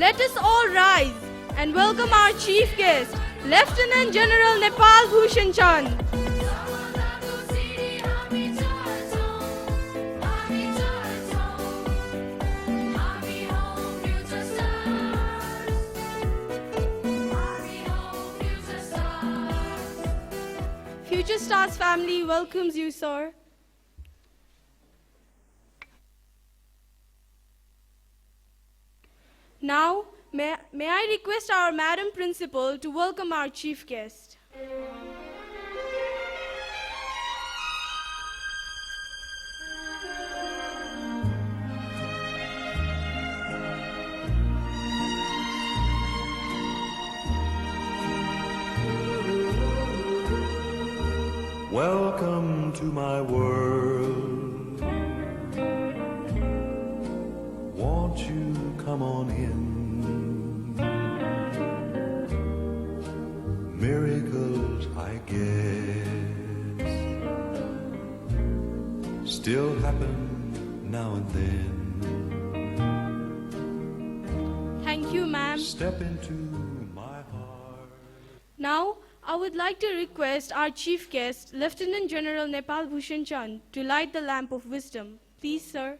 Let us all rise and welcome our chief guest, Lieutenant General Nepal Bhushan Chand. Future Stars family welcomes you, sir. Now, may I request our Madam Principal to welcome our chief guest. Welcome to my world. Won't you come on in? Miracles, I guess, still happen now and then. Thank you, ma'am. Step into my heart. Now, I would like to request our chief guest, Lieutenant General Nepal Bhushan Chand, to light the lamp of wisdom. Please, sir.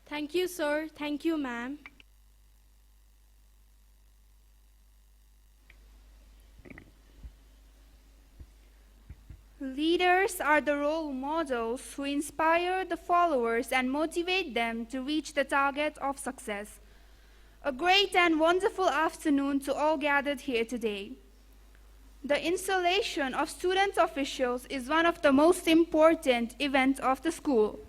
Thank you, sir. Thank you, ma'am. Leaders are the role models who inspire the followers and motivate them to reach the target of success. A great and wonderful afternoon to all gathered here today. The installation of student officials is one of the most important events of the school.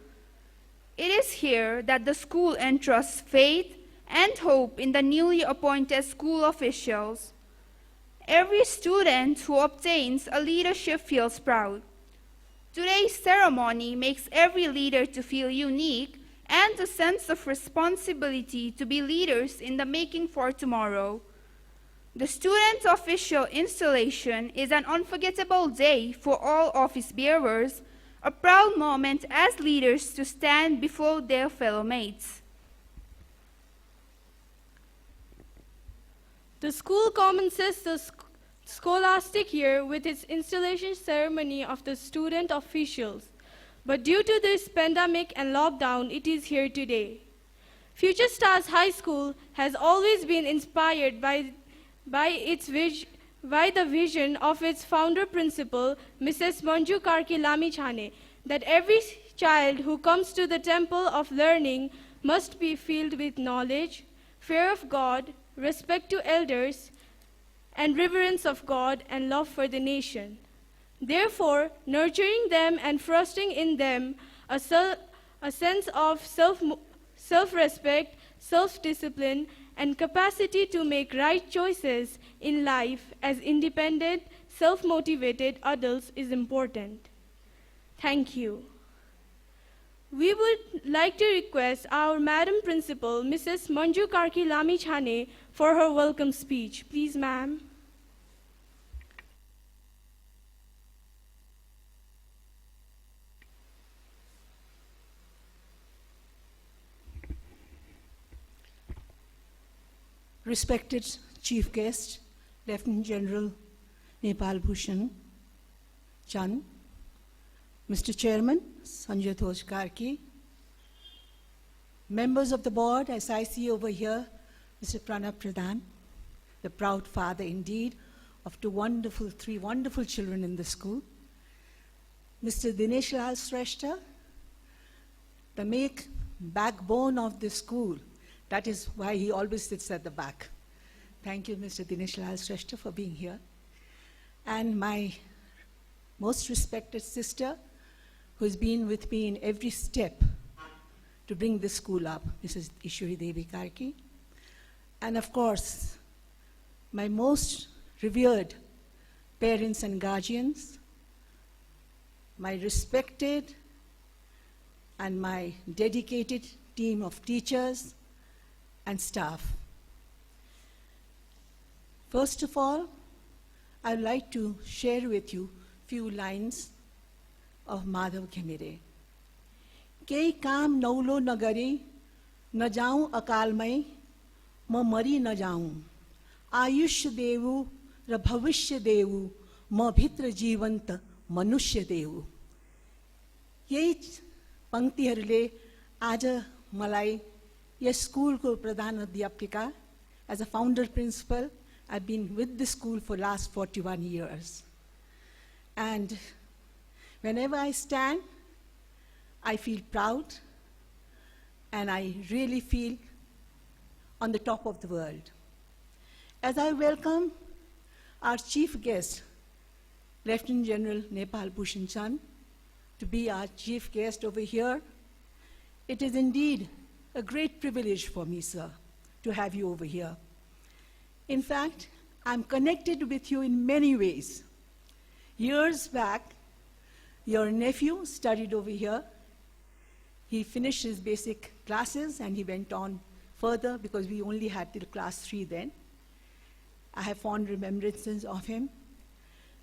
It is here that the school entrusts faith and hope in the newly appointed school officials. Every student who obtains a leadership feels proud. Today's ceremony makes every leader to feel unique and a sense of responsibility to be leaders in the making for tomorrow. The student official installation is an unforgettable day for all office bearers, a proud moment as leaders to stand before their fellow mates. The school commences the scholastic year with its installation ceremony of the student officials. But due to this pandemic and lockdown, it is here today. Future Stars High School has always been inspired by the vision of its founder principal, Mrs. Manju Karki Lamichhane, that every child who comes to the temple of learning must be filled with knowledge, fear of God, respect to elders, and reverence of God and love for the nation. Therefore, nurturing them and fostering in them a sense of self-respect, self-discipline, and capacity to make right choices in life as independent, self-motivated adults is important. Thank you. We would like to request our Madam Principal, Mrs. Manju Karki Lamichhane, for her welcome speech. Please, ma'am. Respected Chief Guest, Lieutenant General Nepal Bhushan Chand, Mr. Chairman Sanjay Tosh Karki, members of the board, as I see over here, Mr. Pranab Pradhan, the proud father indeed of three wonderful children in the school, Mr. Dinesh Lal Shrestha, the backbone of the school. That is why he always sits at the back. Thank you, Mr. Dinesh Lal Shrestha, for being here. And my most respected sister, who's been with me in every step to bring this school up, Mrs. Ishwari Devi Karki. And of course, my most revered parents and guardians, my respected and my dedicated team of teachers and staff. First of all, I'd like to share with you few lines of Madhav Ghemire. केही काम नौलो नगरी नजाऊं अकालमै म मरी नजाऊं आयुष्य देऊ र भविष्य देऊ म भित्र जीवन्त मनुष्य देऊ यही पंक्तिहरूले आज मलाई यस स्कुलको प्रधान अध्यापिका as a founder principal I've been with the school for last 41 years and whenever I stand I feel proud and I really feel on the top of the world. As I welcome our chief guest, Lieutenant General Nepal Bhushan Chand, to be our chief guest over here, it is indeed a great privilege for me, sir, to have you over here. In fact, I'm connected with you in many ways. Years back, your nephew studied over here. He finished his basic classes and he went on further because we only had till class 3 then. I have fond remembrances of him.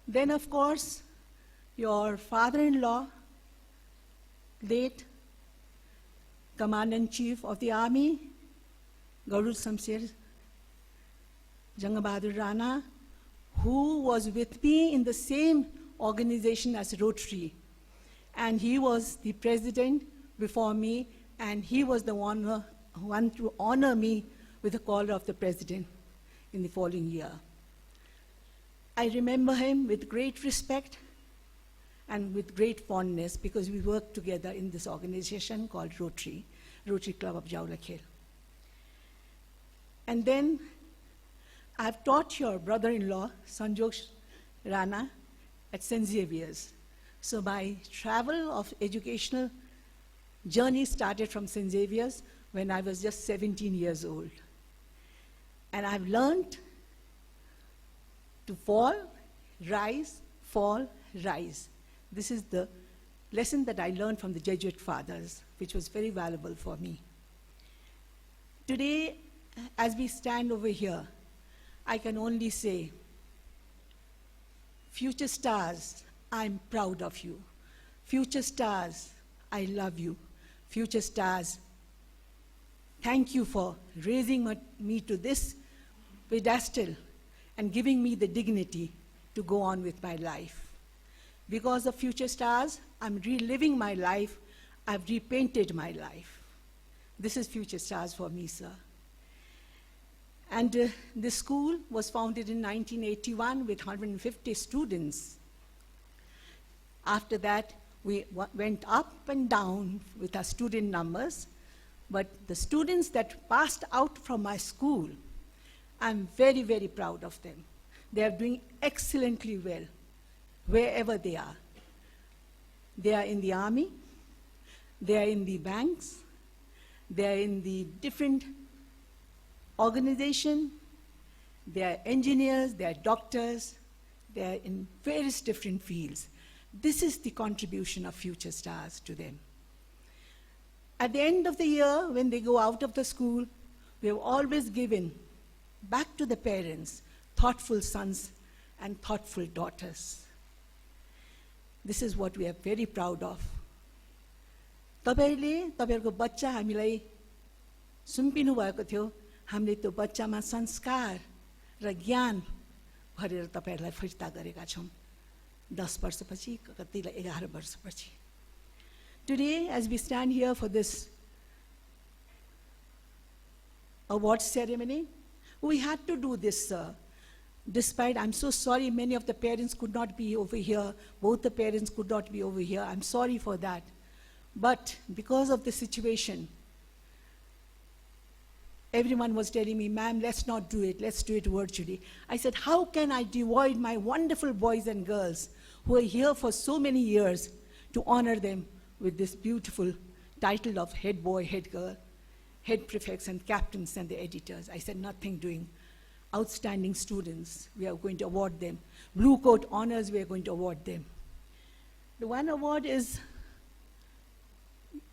Then, of course, your father-in-law, late Commandant-in-Chief of the Army, Gaurud Samsher Jangabahadur Rana, who was with me in the same organization as Rotary. And he was the president before me, and he was the one to honor me with the collar of the president in the following year. I remember him with great respect and with great fondness because we worked together in this organization called Rotary Club of Jaulakhel. And then I've taught your brother-in-law, Sanjog Rana, at St. Xavier's. So my travel of educational journey started from St. Xavier's when I was just 17 years old. And I've learned to fall, rise, fall, rise. This is the lesson that I learned from the Jesuit fathers, which was very valuable for me. Today, as we stand over here, I can only say, future stars, I'm proud of you. Future stars, I love you. Future stars, thank you for raising me to this pedestal and giving me the dignity to go on with my life. Because of future stars, I'm reliving my life. I've repainted my life. This is future stars for me, sir. And the school was founded in 1981 with 150 students. After that, we went up and down with our student numbers, but the students that passed out from my school, I'm very, very proud of them. They are doing excellently well, wherever they are. They are in the army, they are in the banks, they are in the different organization, they are engineers, they are doctors, they are in various different fields. This is the contribution of future stars to them. At the end of the year, when they go out of the school, we have always given back to the parents thoughtful sons and thoughtful daughters. This is what we are very proud of. तपाईले तपाईहरुको बच्चा हामीलाई सुम्पिनु भएको थियो, हामीले त्यो बच्चामा संस्कार र ज्ञान भरेर तपाईहरुलाई फिर्ता गरेका छौं 10 वर्षपछि कतिलाई 11 वर्षपछि. Today, as we stand here for this award ceremony, we had to do this, sir. Despite, I'm so sorry, many of the parents could not be over here. Both the parents could not be over here. I'm sorry for that. But because of the situation, everyone was telling me, ma'am, let's not do it. Let's do it virtually. I said, how can I devoid my wonderful boys and girls who are here for so many years to honor them with this beautiful title of head boy, head girl, head prefects and captains and the editors. I said, nothing doing. Outstanding students, we are going to award them. Blue coat honors, we are going to award them. The one award is,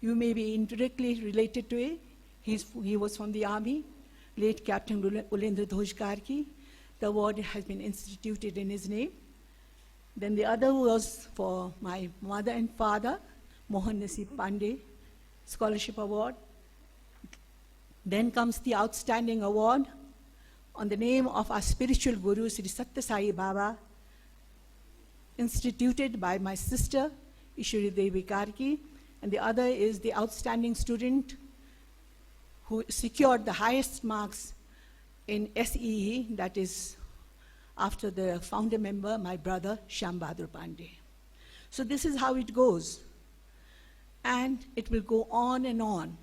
you may be indirectly related to it. He was from the army, late Captain Ulendra Dhojkarki. The award has been instituted in his name. Then the other was for my mother and father, Mohan Nasib Pandey Scholarship Award. Then comes the outstanding award on the name of our spiritual guru, Sri Satya Sai Baba, instituted by my sister, Ishwari Devi Karki. And the other is the outstanding student who secured the highest marks in SEE, that is after the founder member, my brother, Shyam Bahadur Pandey. So this is how it goes. And it will go on and on.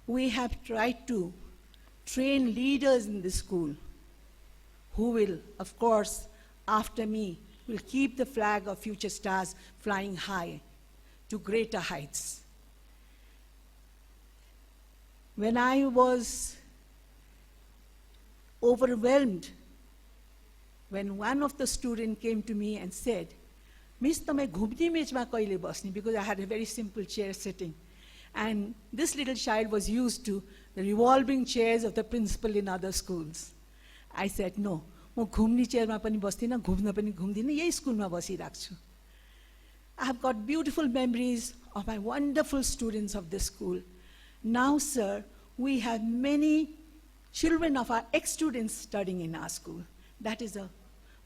We have tried to train leaders in this school who will, of course, after me, will keep the flag of future stars flying high to greater heights. When I was overwhelmed, when one of the students came to me and said, Miss, tamai ghumni mechma kaile basne, because I had a very simple chair sitting. And this little child was used to the revolving chairs of the principal in other schools. I said, no, म घुम्ने चेयरमा पनि बस्दिनँ, घुम्न पनि घुम्दिनँ, यही स्कुलमा बसिरहेको छु. I have got beautiful memories of my wonderful students of this school. Now, sir, we have many children of our ex-students studying in our school. That is a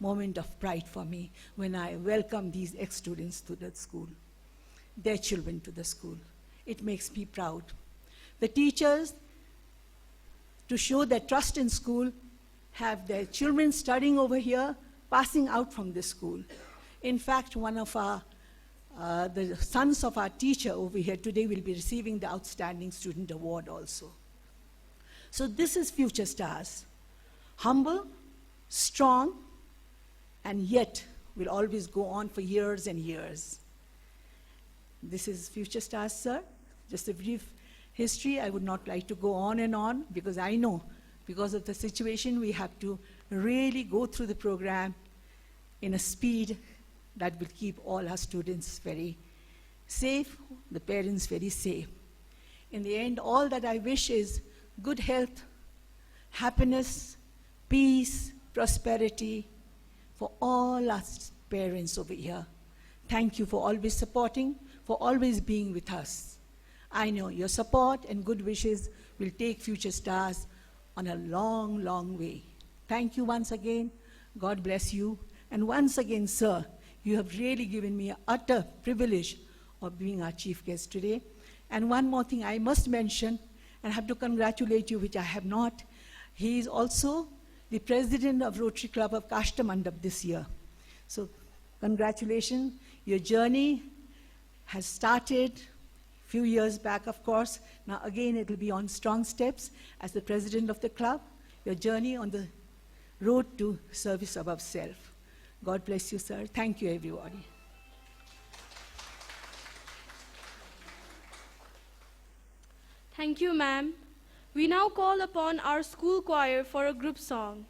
moment of pride for me when I welcome these ex-students to the school, their children to the school. It makes me proud. The teachers, to show their trust in school, have their children studying over here, passing out from this school. In fact, one of our the sons of our teacher over here today will be receiving the Outstanding Student Award also. So this is Future Stars. Humble, strong, and yet will always go on for years and years. This is Future Stars, sir. Just a brief history. I would not like to go on because I know because of the situation we have to really go through the program in a speed that will keep all our students very safe, the parents very safe. In the end, all that I wish is good health, happiness, peace, prosperity for all us parents over here. Thank you for always supporting, for always being with us. I know your support and good wishes will take Future Stars on a long, long way. Thank you once again. God bless you. And once again, sir, you have really given me an utter privilege of being our chief guest today. And one more thing I must mention, and I have to congratulate you, which I have not. He is also the president of Rotary Club of Kashtamandap this year. So congratulations. Your journey has started a few years back, of course. Now again, it will be on strong steps as the president of the club. Your journey on the road to service above self. God bless you, sir. Thank you, everybody. Thank you, ma'am. We now call upon our school choir for a group song.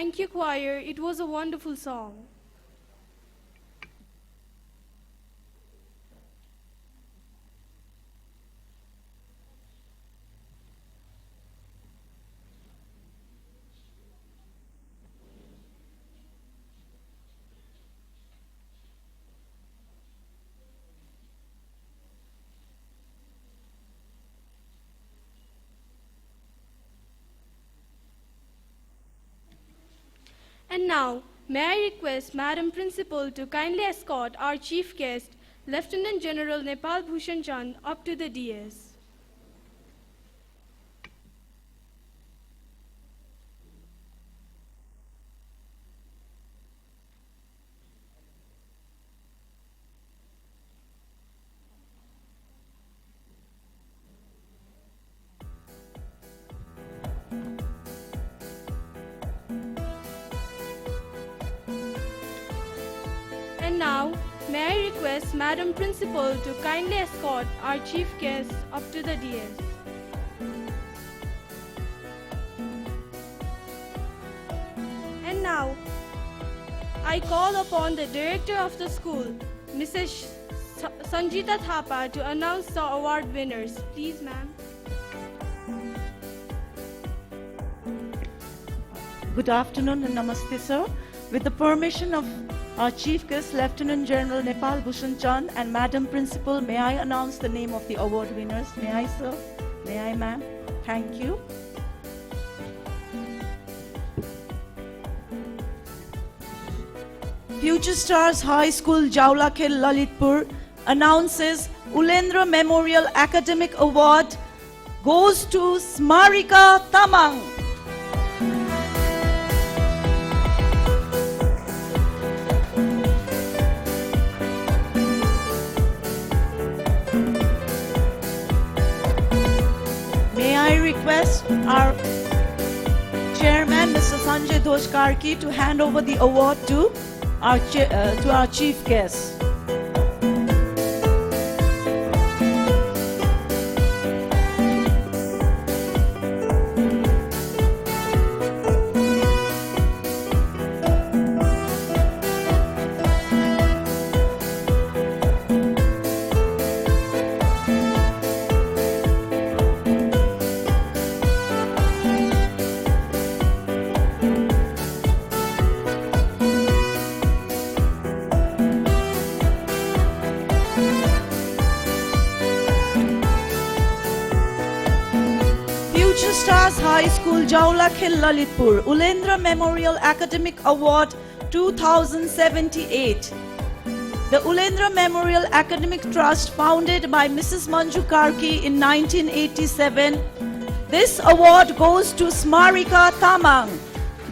Thank you, choir. It was a wonderful song. And now, may I request Madam Principal to kindly escort our chief guest, Lieutenant General Nepal Bhushan Chand, up to the dais. And now, may I request Madam Principal to kindly escort our chief guest up to the dais. And now, I call upon the director of the school, Mrs. Sanjita Thapa, to announce the award winners. Please, ma'am. Good afternoon and namaste, sir. With the permission of our Chief Guest, Lieutenant General Nepal Bhushan Chand and Madam Principal, may I announce the name of the award winners? May I, sir? May I, ma'am? Thank you. Future Stars High School, Jaulakhel, Lalitpur announces Ulendra Memorial Academic Award goes to Smarika Tamang. I request our chairman, Mr. Sanjay Doshkarki, to hand over the award to our chief guest. Future Stars High School, Jaulakhel, Lalitpur, Ulendra Memorial Academic Award 2078. The Ulendra Memorial Academic Trust, founded by Mrs. Manju Karki in 1987. This award goes to Smarika Tamang.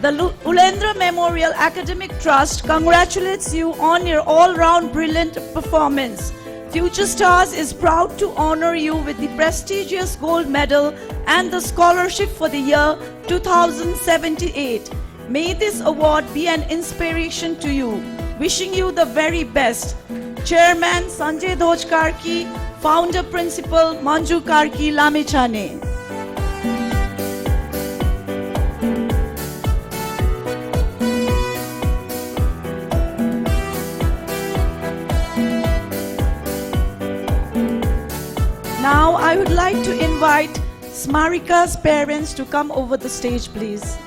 The Ulendra Memorial Academic Trust congratulates you on your all-round brilliant performance. Future Stars is proud to honor you with the prestigious gold medal and the scholarship for the year 2078. May this award be an inspiration to you. Wishing you the very best. Chairman Sanjay Dojkarki, Founder Principal Manju Karki Lamechane. Now I would like to invite Smarika's parents to come over the stage, please.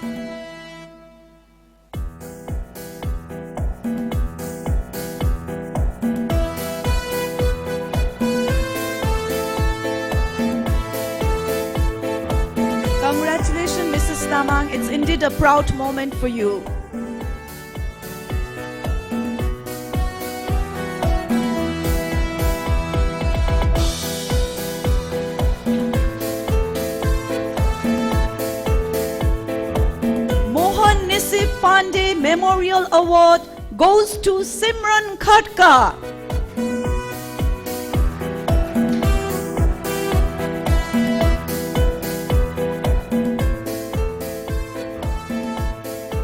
Congratulations, Mrs. Tamang. It's indeed a proud moment for you. Pandey Memorial Award goes to Simran Khatka.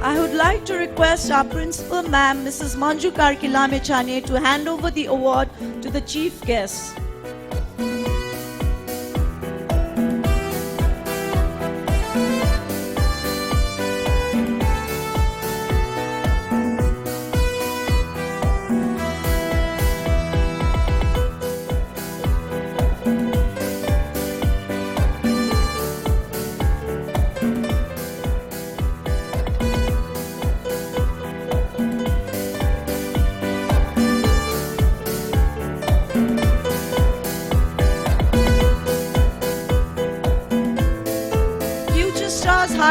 I would like to request our principal ma'am, Mrs. Manju Karki Lamechane, to hand over the award to the chief guest.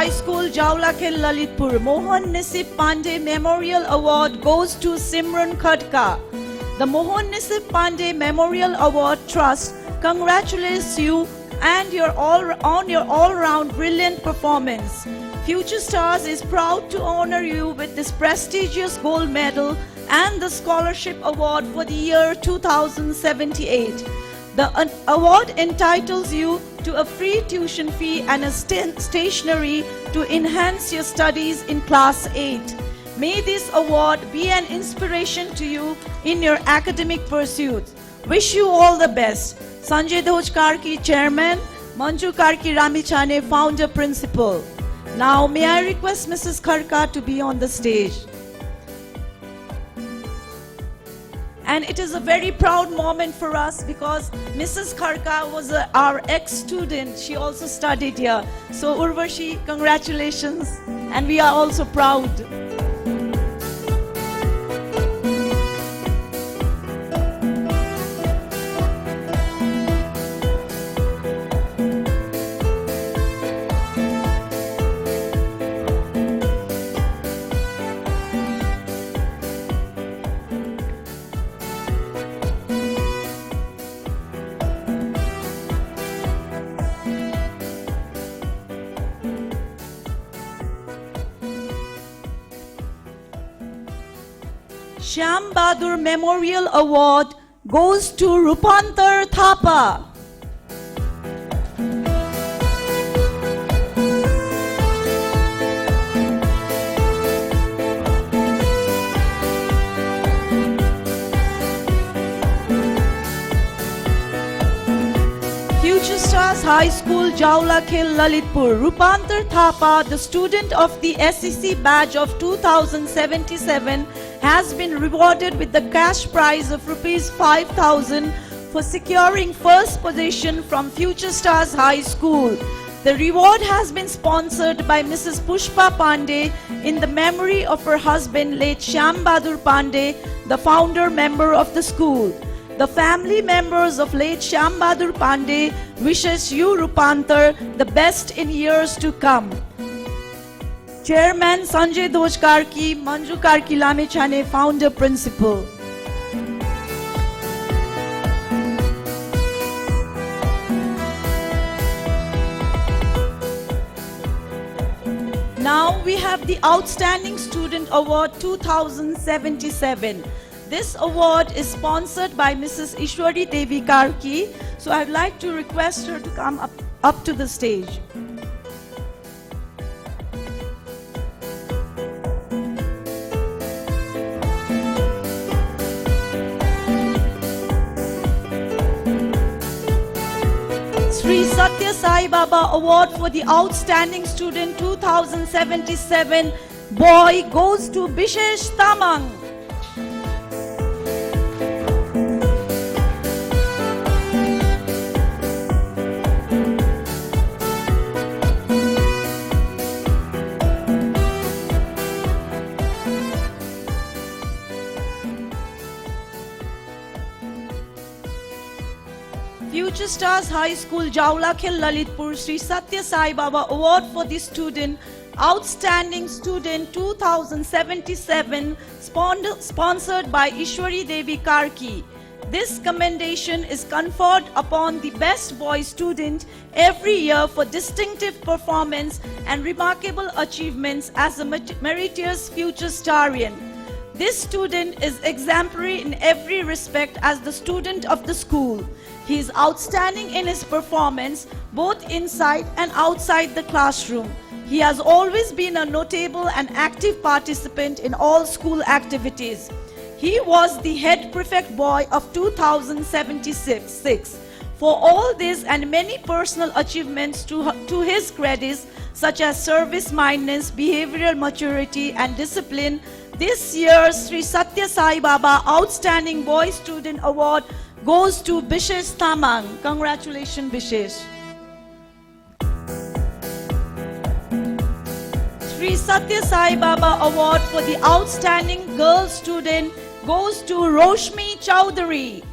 High School, Jaulakhel, Lalitpur. Mohan Nisip Pandey Memorial Award goes to Simran Khadka. The Mohan Nisip Pandey Memorial Award Trust congratulates you and your all-round brilliant performance. Future Stars is proud to honor you with this prestigious gold medal and the scholarship award for the year 2078. The award entitles you to a free tuition fee and a stationery to enhance your studies in Class 8. May this award be an inspiration to you in your academic pursuits. Wish you all the best. Sanjay Doj Karki, Chairman, Manju Karki Ramichane, Founder Principal. Now may I request Mrs. Kharka to be on the stage. And it is a very proud moment for us because Mrs. Kharka was our ex-student. She also studied here. So Urvashi, congratulations. And we are also proud. Shyam Bahadur Memorial Award goes to Rupantar Thapa. Future Stars High School, Jaulakhel, Lalitpur. Rupantar Thapa, the student of the SEC badge of 2077, has been rewarded with the cash prize of Rs 5,000 for securing first position from Future Stars High School. The reward has been sponsored by Mrs. Pushpa Pandey in the memory of her husband, late Shyam Bahadur Pandey, the founder member of the school. The family members of late Shyam Bahadur Pandey wishes you, Rupantar, the best in years to come. Chairman Sanjay Doj Karki, Manju Karki Lamechane, Founder Principal. Now we have the Outstanding Student Award 2077. This award is sponsored by Mrs. Ishwari Devi Karki. So I'd like to request her to come up to the stage. Sri Satya Sai Baba Award for the Outstanding Student 2077 boy goes to Bishesh Tamang. Future Stars High School, Jaulakhel, Lalitpur, Sri Satya Sai Baba Award for the Student, Outstanding Student 2077, sponsored by Ishwari Devi Karki. This commendation is conferred upon the best boy student every year for distinctive performance and remarkable achievements as a meritorious future starian. This student is exemplary in every respect as the student of the school. He is outstanding in his performance both inside and outside the classroom. He has always been a notable and active participant in all school activities. He was the head prefect boy of 2076. For all this and many personal achievements to his credits, such as service-mindedness, behavioral maturity and discipline, this year's Sri Satya Sai Baba Outstanding Boy Student Award goes to Bishesh Tamang. Congratulations, Bishesh. Sri Satya Sai Baba Award for the Outstanding Girl Student goes to Roshmi Chowdhury.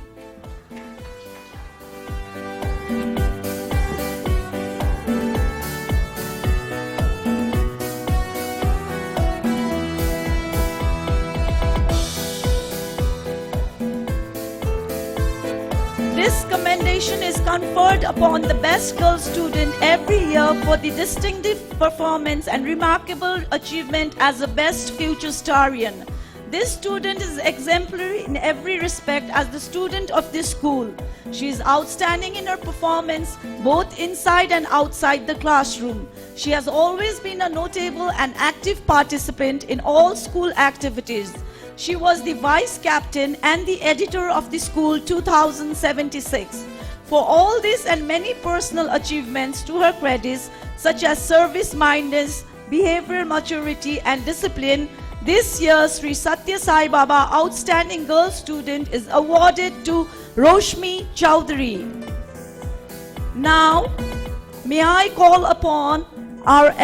This commendation is conferred upon the best girl student every year for the distinctive performance and remarkable achievement as a best future starian. This student is exemplary in every respect as the student of this school. She is outstanding in her performance both inside and outside the classroom. She has always been a notable and active participant in all school activities. She was the vice captain and the editor of the school 2076. For all this and many personal achievements to her credits, such as service-mindedness, behavioral maturity and discipline, this year Sri Satya Sai Baba Outstanding Girl Student is awarded to Roshmi Chowdhury. Now, may I call upon our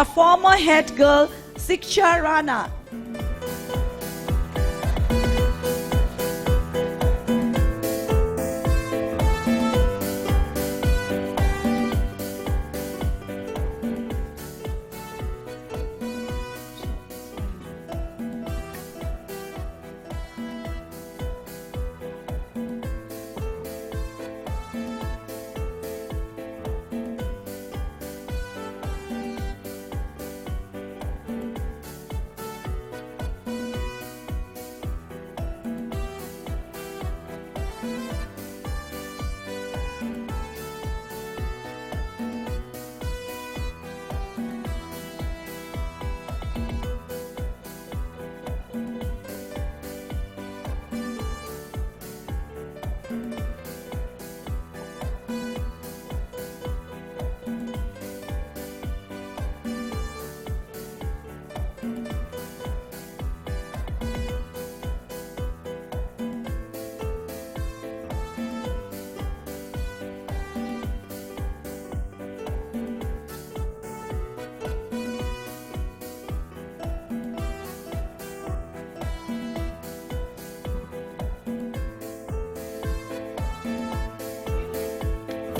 former head girl, Siksha Rana.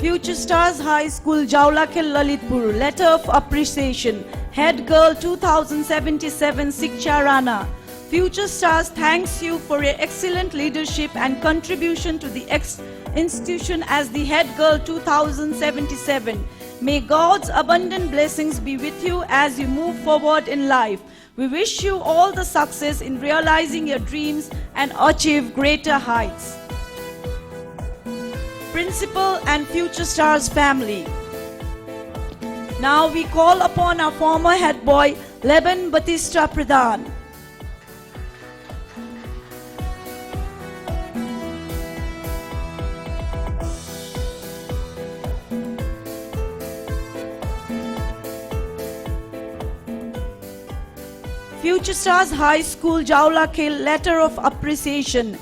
Future Stars High School, Jaulakhel, Lalitpur. Letter of Appreciation. Head Girl 2077, Siksha Rana. Future Stars thanks you for your excellent leadership and contribution to the institution as the Head Girl 2077. May God's abundant blessings be with you as you move forward in life. We wish you all the success in realizing your dreams and achieve greater heights. Principal and Future Stars family. Now we call upon our former head boy, Leban Batista Pradhan. Future Stars High School, Jaulakhel, Letter of Appreciation.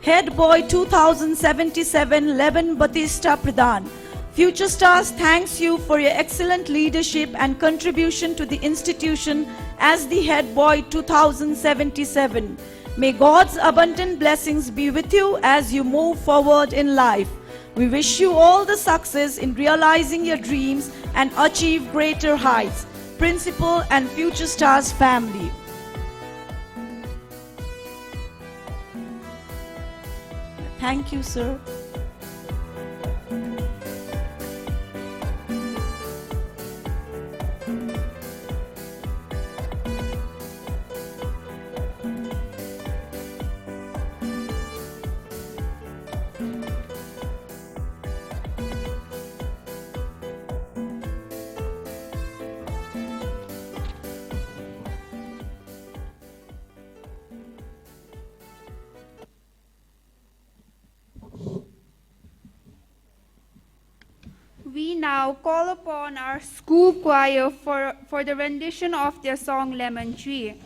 Head Boy 2077, Leban Batista Pradhan. Future Stars thanks you for your excellent leadership and contribution to the institution as the Head Boy 2077. May God's abundant blessings be with you as you move forward in life. We wish you all the success in realizing your dreams and achieve greater heights. Principal and Future Stars family. Thank you, sir. We now call upon our school choir for the rendition of their song Lemon Tree.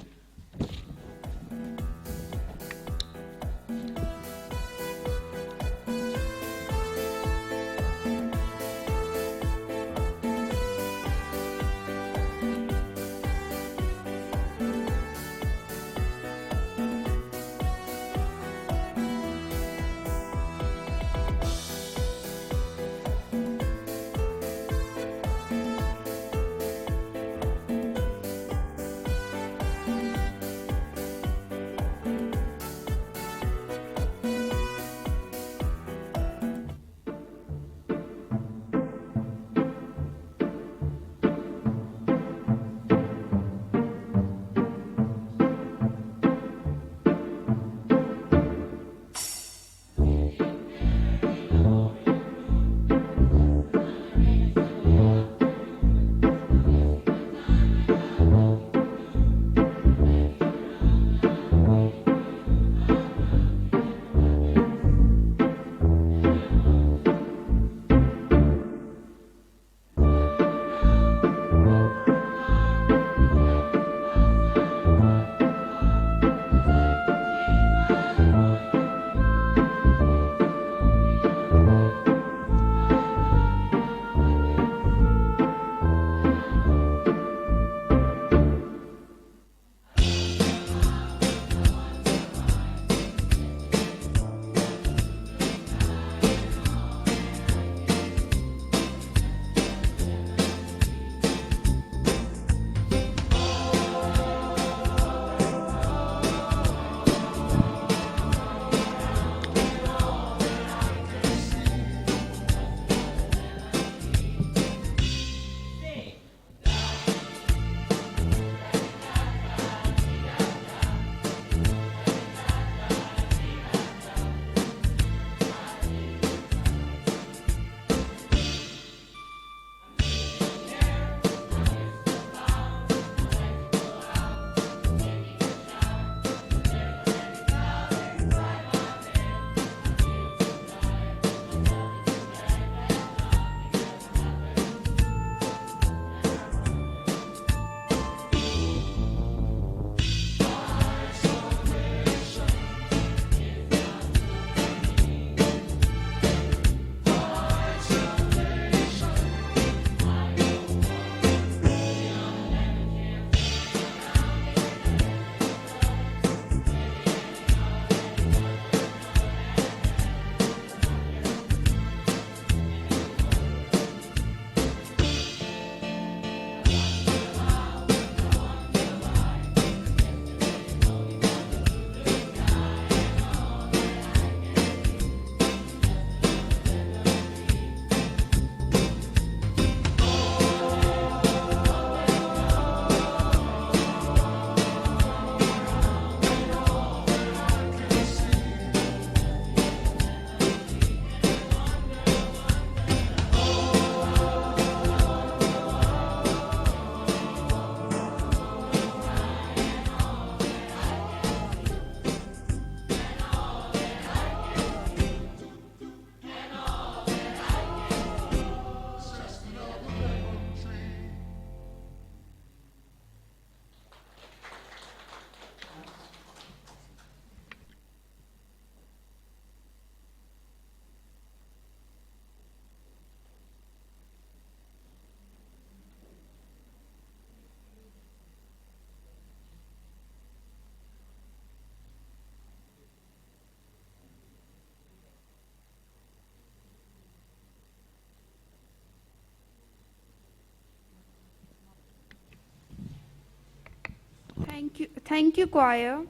Thank you, choir.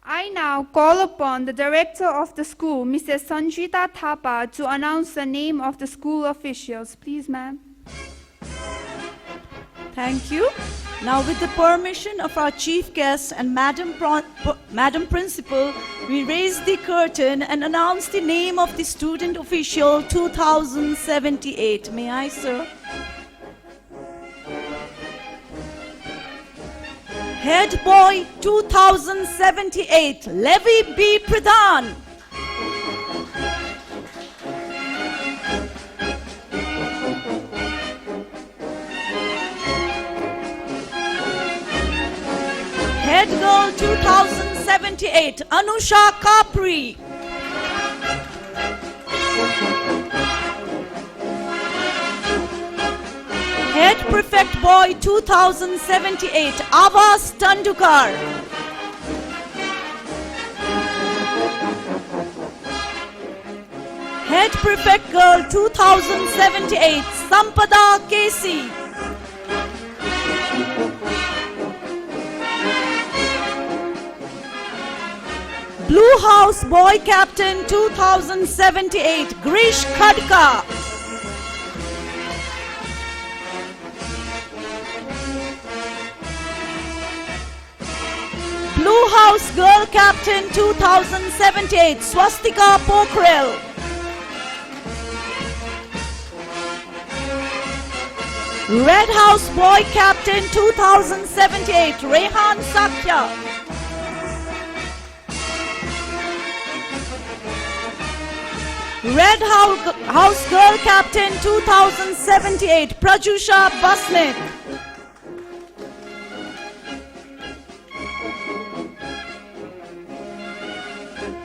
I now call upon the director of the school, Mrs. Sanjita Thapa, to announce the name of the school officials. Please, ma'am. Thank you. Now, with the permission of our chief guest and Madam Principal, we raise the curtain and announce the name of the student official 2078. May I, sir? Head boy 2078, Levi B. Pradhan. Head girl 2078, Anusha Kapri. Head Prefect Boy 2078, Avas Tandukar. Head Prefect Girl 2078, Sampada Kesi. Blue House Boy Captain 2078, Grish Khadka. Blue House Girl Captain 2078, Swastika Pokhrel. Red House Boy Captain 2078, Rehan Sakya. Red House Girl Captain 2078, Prajusha Basnet.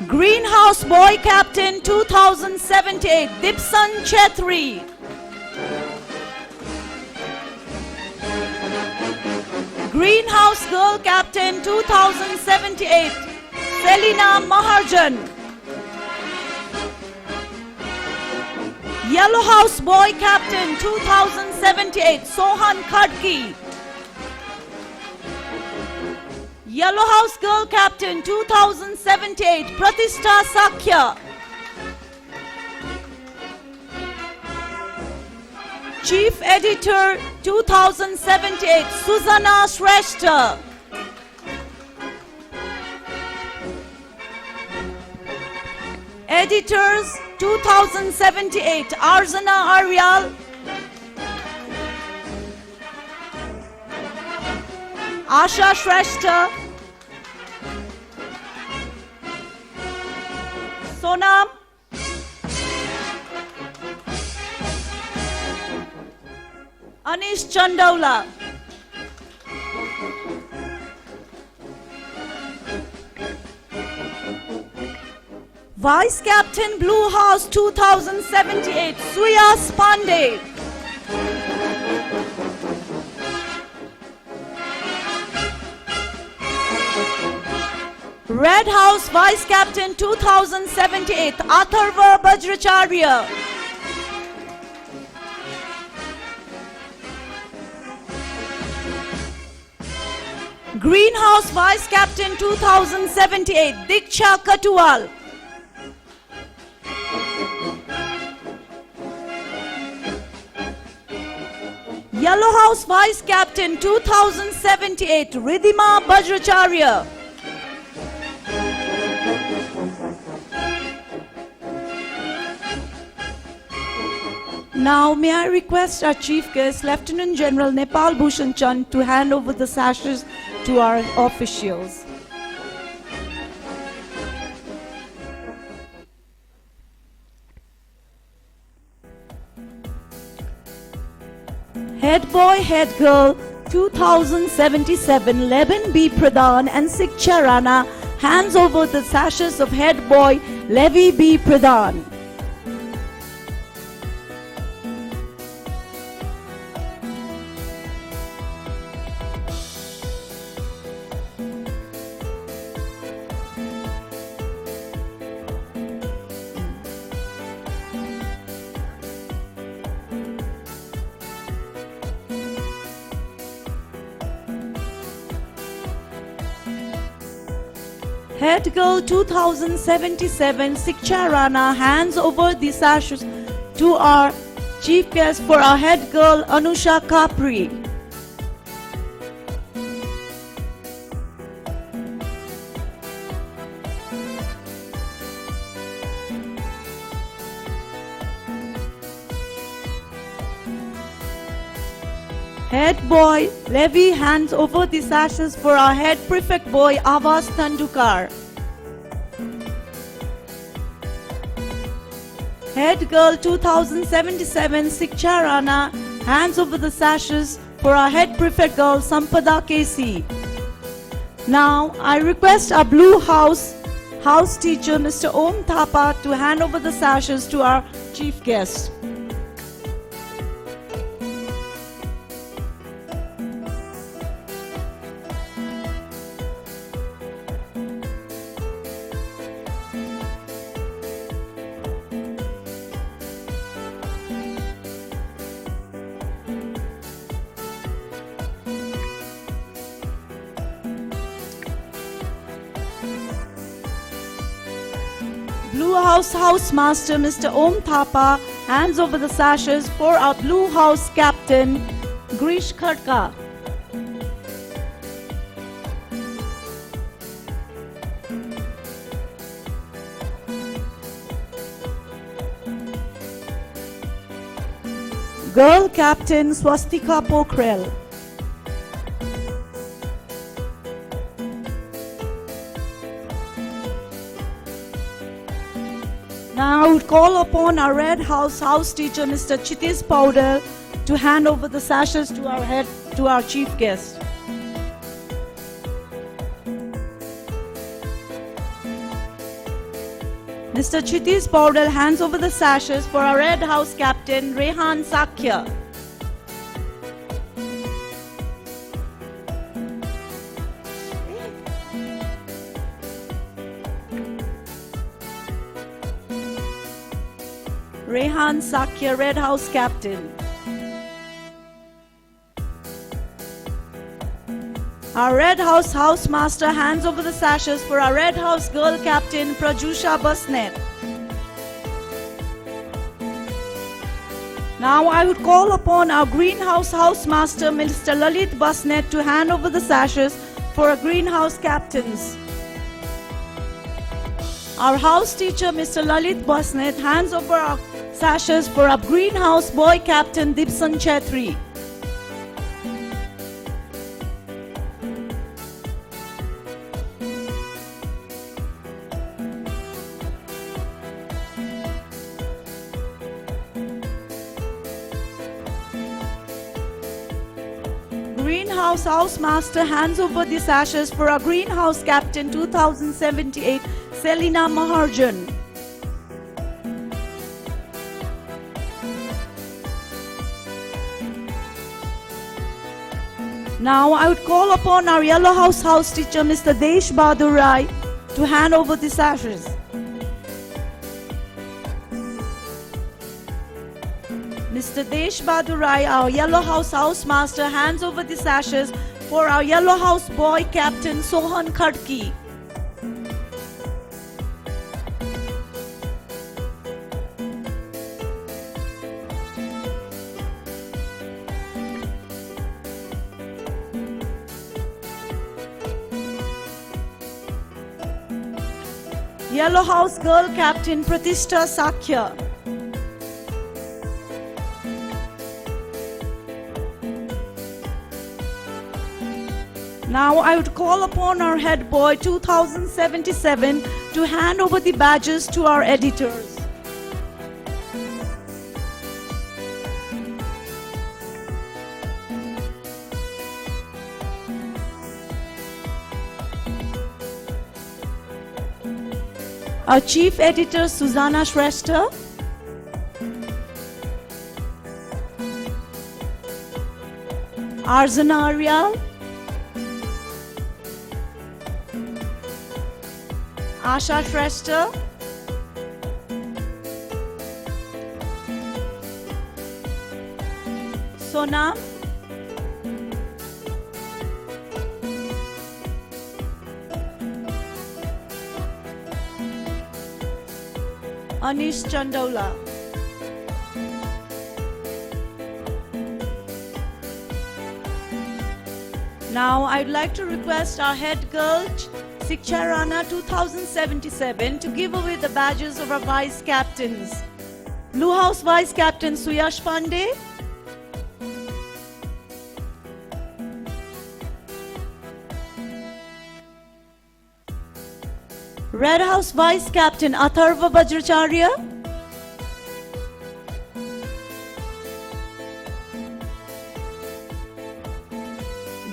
Greenhouse Boy Captain 2078, Dipsan Chetri. Greenhouse Girl Captain 2078, Selina Maharjan. Yellow House Boy Captain 2078, Sohan Khadki. Yellow House Girl Captain 2078, Pratishta Sakya. Chief Editor 2078, Suzana Shrestha. Editors 2078, Arzana Aryal. Asha Shrestha. Sonam. Anish Chandaula. Vice Captain Blue House 2078, Suyas Pandey. Red House Vice Captain 2078, Atharva Bajracharya. Greenhouse Vice Captain 2078, Diksha Katual. Yellow House Vice Captain 2078, Ridhima Bajracharya. Now, may I request our Chief Guest, Lieutenant General Nepal Bhushan Chand, to hand over the sashes to our officials. Head Boy, Head Girl 2077, Leben B. Pradhan and Sikcha Rana hands over the sashes of Head Boy Levi B. Pradhan. Head Girl 2077 Siksha Rana hands over the sashes to our chief guest for our head girl Anusha Kapri. Head boy Levi hands over the sashes for our head prefect boy Avas Tandukar. Head girl 2077 Siksha Rana hands over the sashes for our head prefect girl Sampada KC. Now I request our blue house teacher Mr. Om Thapa to hand over the sashes to our chief guest. Blue House Master Mr. Om Thapa hands over the sashes for our Blue House Captain Grish Khadka. Girl Captain Swastika Pokhrel. Now I would call upon our Red House teacher Mr. Chitis Powder to hand over the sashes to our chief guest. Mr. Chitis Powder hands over the sashes for our Red House captain Rehan Sakya. Rehan Sakya, Red House Captain. Our Red House Housemaster hands over the sashes for our Red House Girl Captain Prajusha Basnet. Now I would call upon our Greenhouse Housemaster Mr. Lalit Basnet to hand over the sashes for our Greenhouse Captains. Our house teacher Mr. Lalit Basnet hands over our sashes for our Greenhouse Boy Captain Dipsan Chetri. Greenhouse Housemaster hands over the sashes for our Greenhouse Captain 2078 Selina Maharjan. Now I would call upon our Yellow House teacher Mr. Desh Bahadur Rai to hand over the sashes. Mr. Desh Bahadur Rai, our Yellow House Housemaster, hands over the sashes for our Yellow House Boy Captain Sohan Khadki. Yellow House Girl Captain Pratishtha Sakya. Now I would call upon our head boy 2077 to hand over the badges to our editors. Our chief editor Susanna Shrestha. Arzana Aryal. Asha Shrestha. Sonam. Anish Chandola. Now I'd like to request our head girl, Siksha Rana 2077, to give away the badges of our vice captains. Blue House Vice Captain Suyash Pandey. Red House Vice Captain Atharva Bajracharya.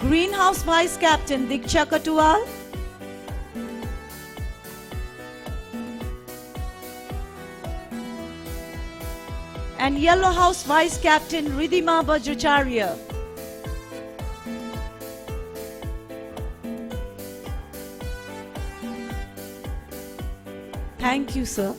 Greenhouse Vice Captain Diksha Katual. And Yellow House Vice Captain Ridhima Bajracharya. Thank you, sir.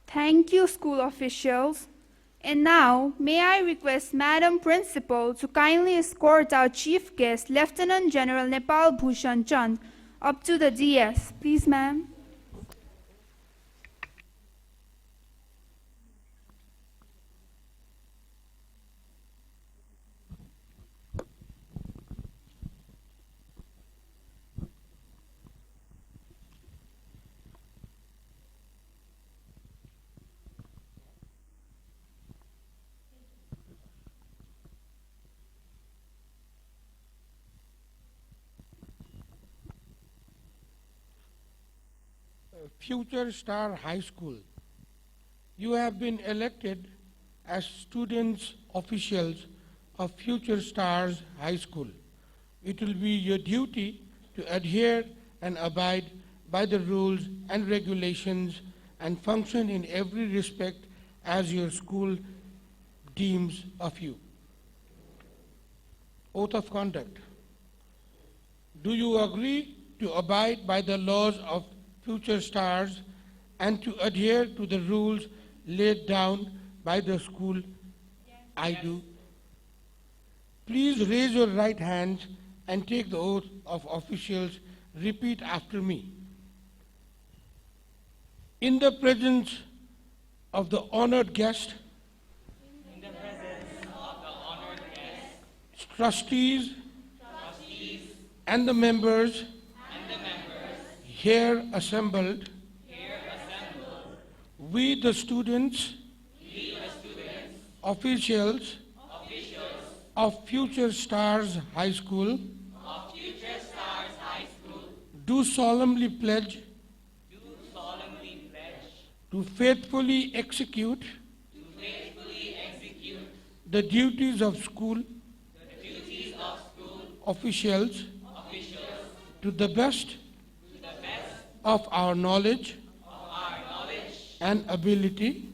Thank you, school officials. And now, may I request Madam Principal to kindly escort our chief guest, Lieutenant General Nepal Bhushan Chand, up to the dais. Please, ma'am. Future Star High School. You have been elected as students officials of Future Stars High School. It will be your duty to adhere and abide by the rules and regulations and function in every respect as your school deems of you. Oath of conduct. Do you agree to abide by the laws of Future Stars and to adhere to the rules laid down by the school? Yes. I do. Please raise your right hands and take the oath of officials. Repeat after me. In the presence of the honored guest, trustees, and the members here assembled, we the students, officials of Future Stars High School, do solemnly pledge to faithfully execute the duties of school officials to the best of our knowledge and ability,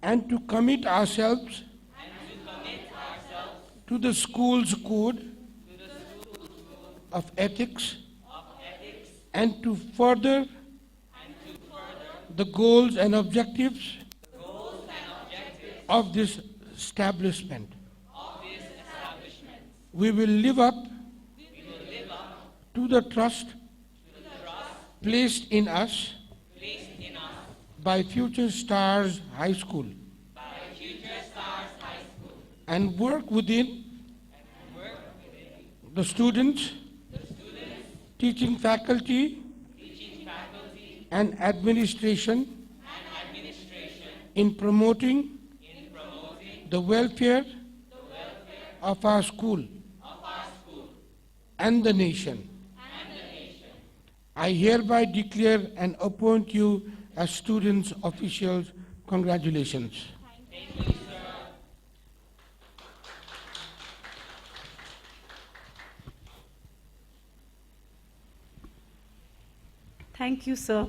and to commit ourselves to the school's code of ethics and to further the goals and objectives of this establishment. We will live up to the trust placed in us by Future Stars High School and work within the students, teaching faculty, and administration in promoting the welfare of our school and the nation. I hereby declare and appoint you as students officials. Congratulations. Thank you, sir.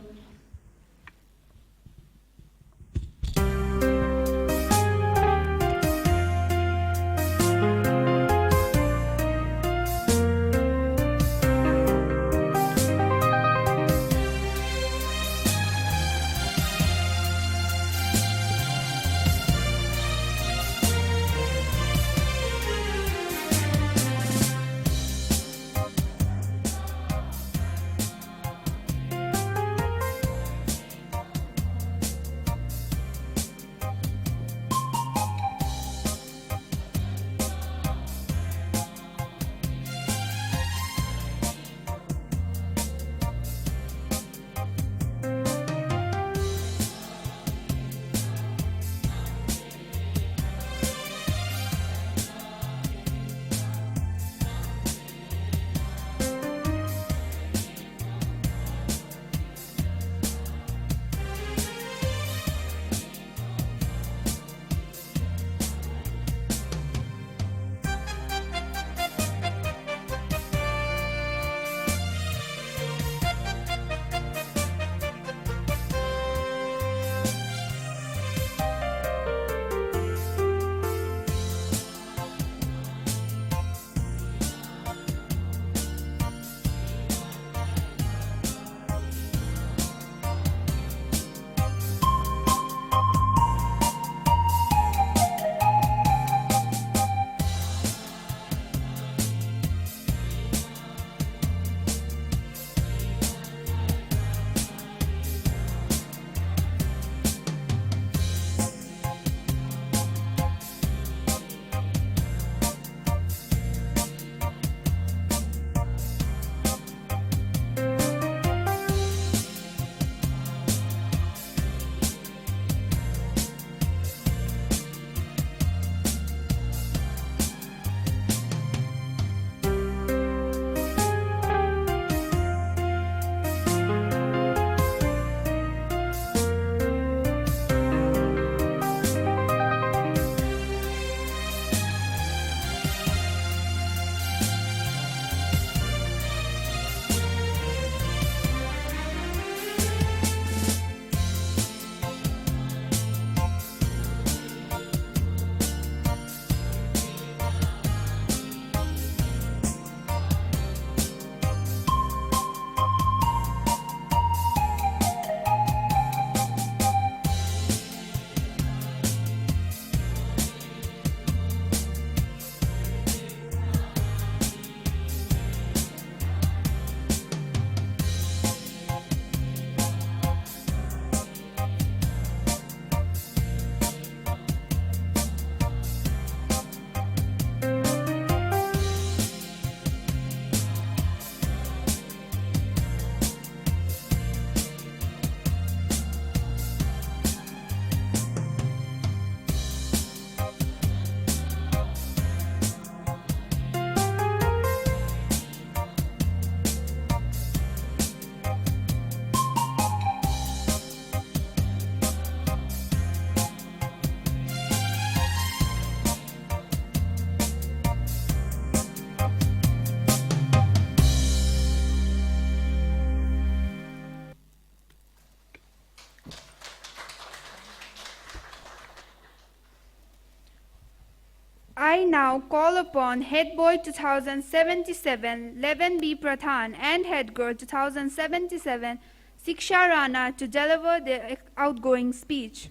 now call upon Head Boy 2077, Leven B. Pradhan, and Head Girl 2077, Siksha Rana, to deliver their outgoing speech.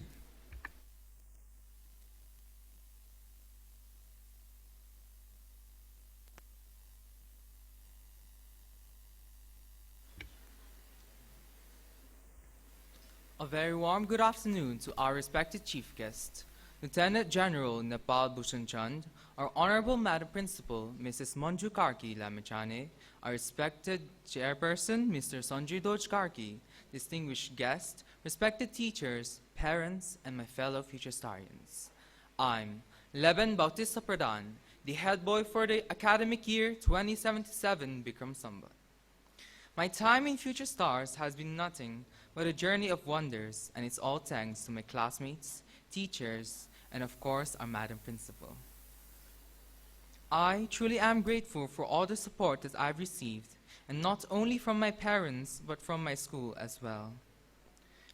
A very warm good afternoon to our respected chief guest, Lieutenant General Nepal Bhushan Chand, our Honorable Madam Principal, Mrs. Manju Karki Lamichane, our respected Chairperson, Mr. Sanjay Doj Karki, distinguished guests, respected teachers, parents, and my fellow future starians. I'm Leven Bautista Pradhan, the head boy for the academic year 2077 Bikram Sambat. My time in Future Stars has been nothing but a journey of wonders, and it's all thanks to my classmates, teachers, and of course, our Madam Principal. I truly am grateful for all the support that I've received, and not only from my parents, but from my school as well.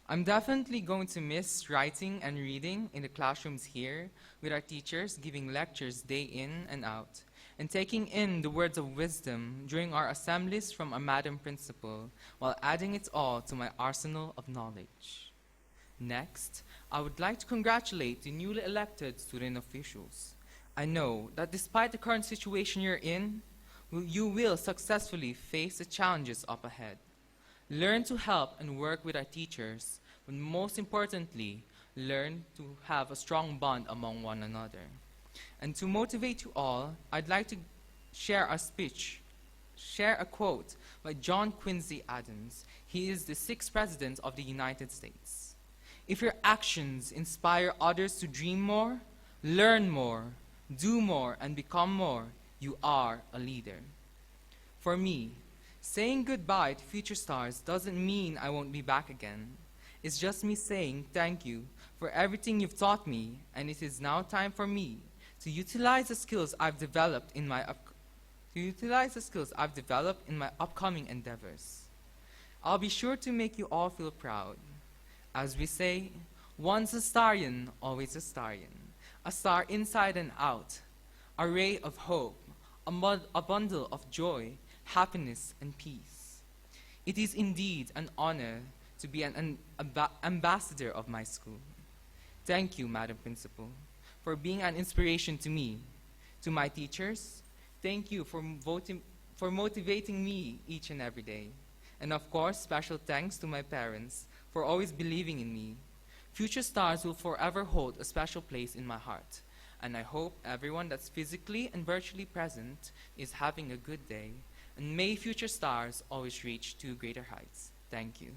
I'm definitely going to miss writing and reading in the classrooms here with our teachers giving lectures day in and out, and taking in the words of wisdom during our assemblies from our Madam Principal, while adding it all to my arsenal of knowledge. Next, I would like to congratulate the newly elected student officials. I know that despite the current situation you're in, you will successfully face the challenges up ahead. Learn to help and work with our teachers, but most importantly, learn to have a strong bond among one another. And to motivate you all, I'd like to share a quote by John Quincy Adams. He is the 6th President of the United States. If your actions inspire others to dream more, learn more, do more, and become more, you are a leader. For me, saying goodbye to Future Stars doesn't mean I won't be back again. It's just me saying thank you for everything you've taught me, and it is now time for me to utilize the skills I've developed in my upcoming endeavors. I'll be sure to make you all feel proud. As we say, once a starian, always a starian. A star inside and out, a ray of hope, a bundle of joy, happiness, and peace. It is indeed an honor to be an ambassador of my school. Thank you, Madam Principal, for being an inspiration to me. To my teachers, thank you for motivating me each and every day. And of course, special thanks to my parents for always believing in me. Future Stars will forever hold a special place in my heart. And I hope everyone that's physically and virtually present is having a good day. And may Future Stars always reach to greater heights. Thank you.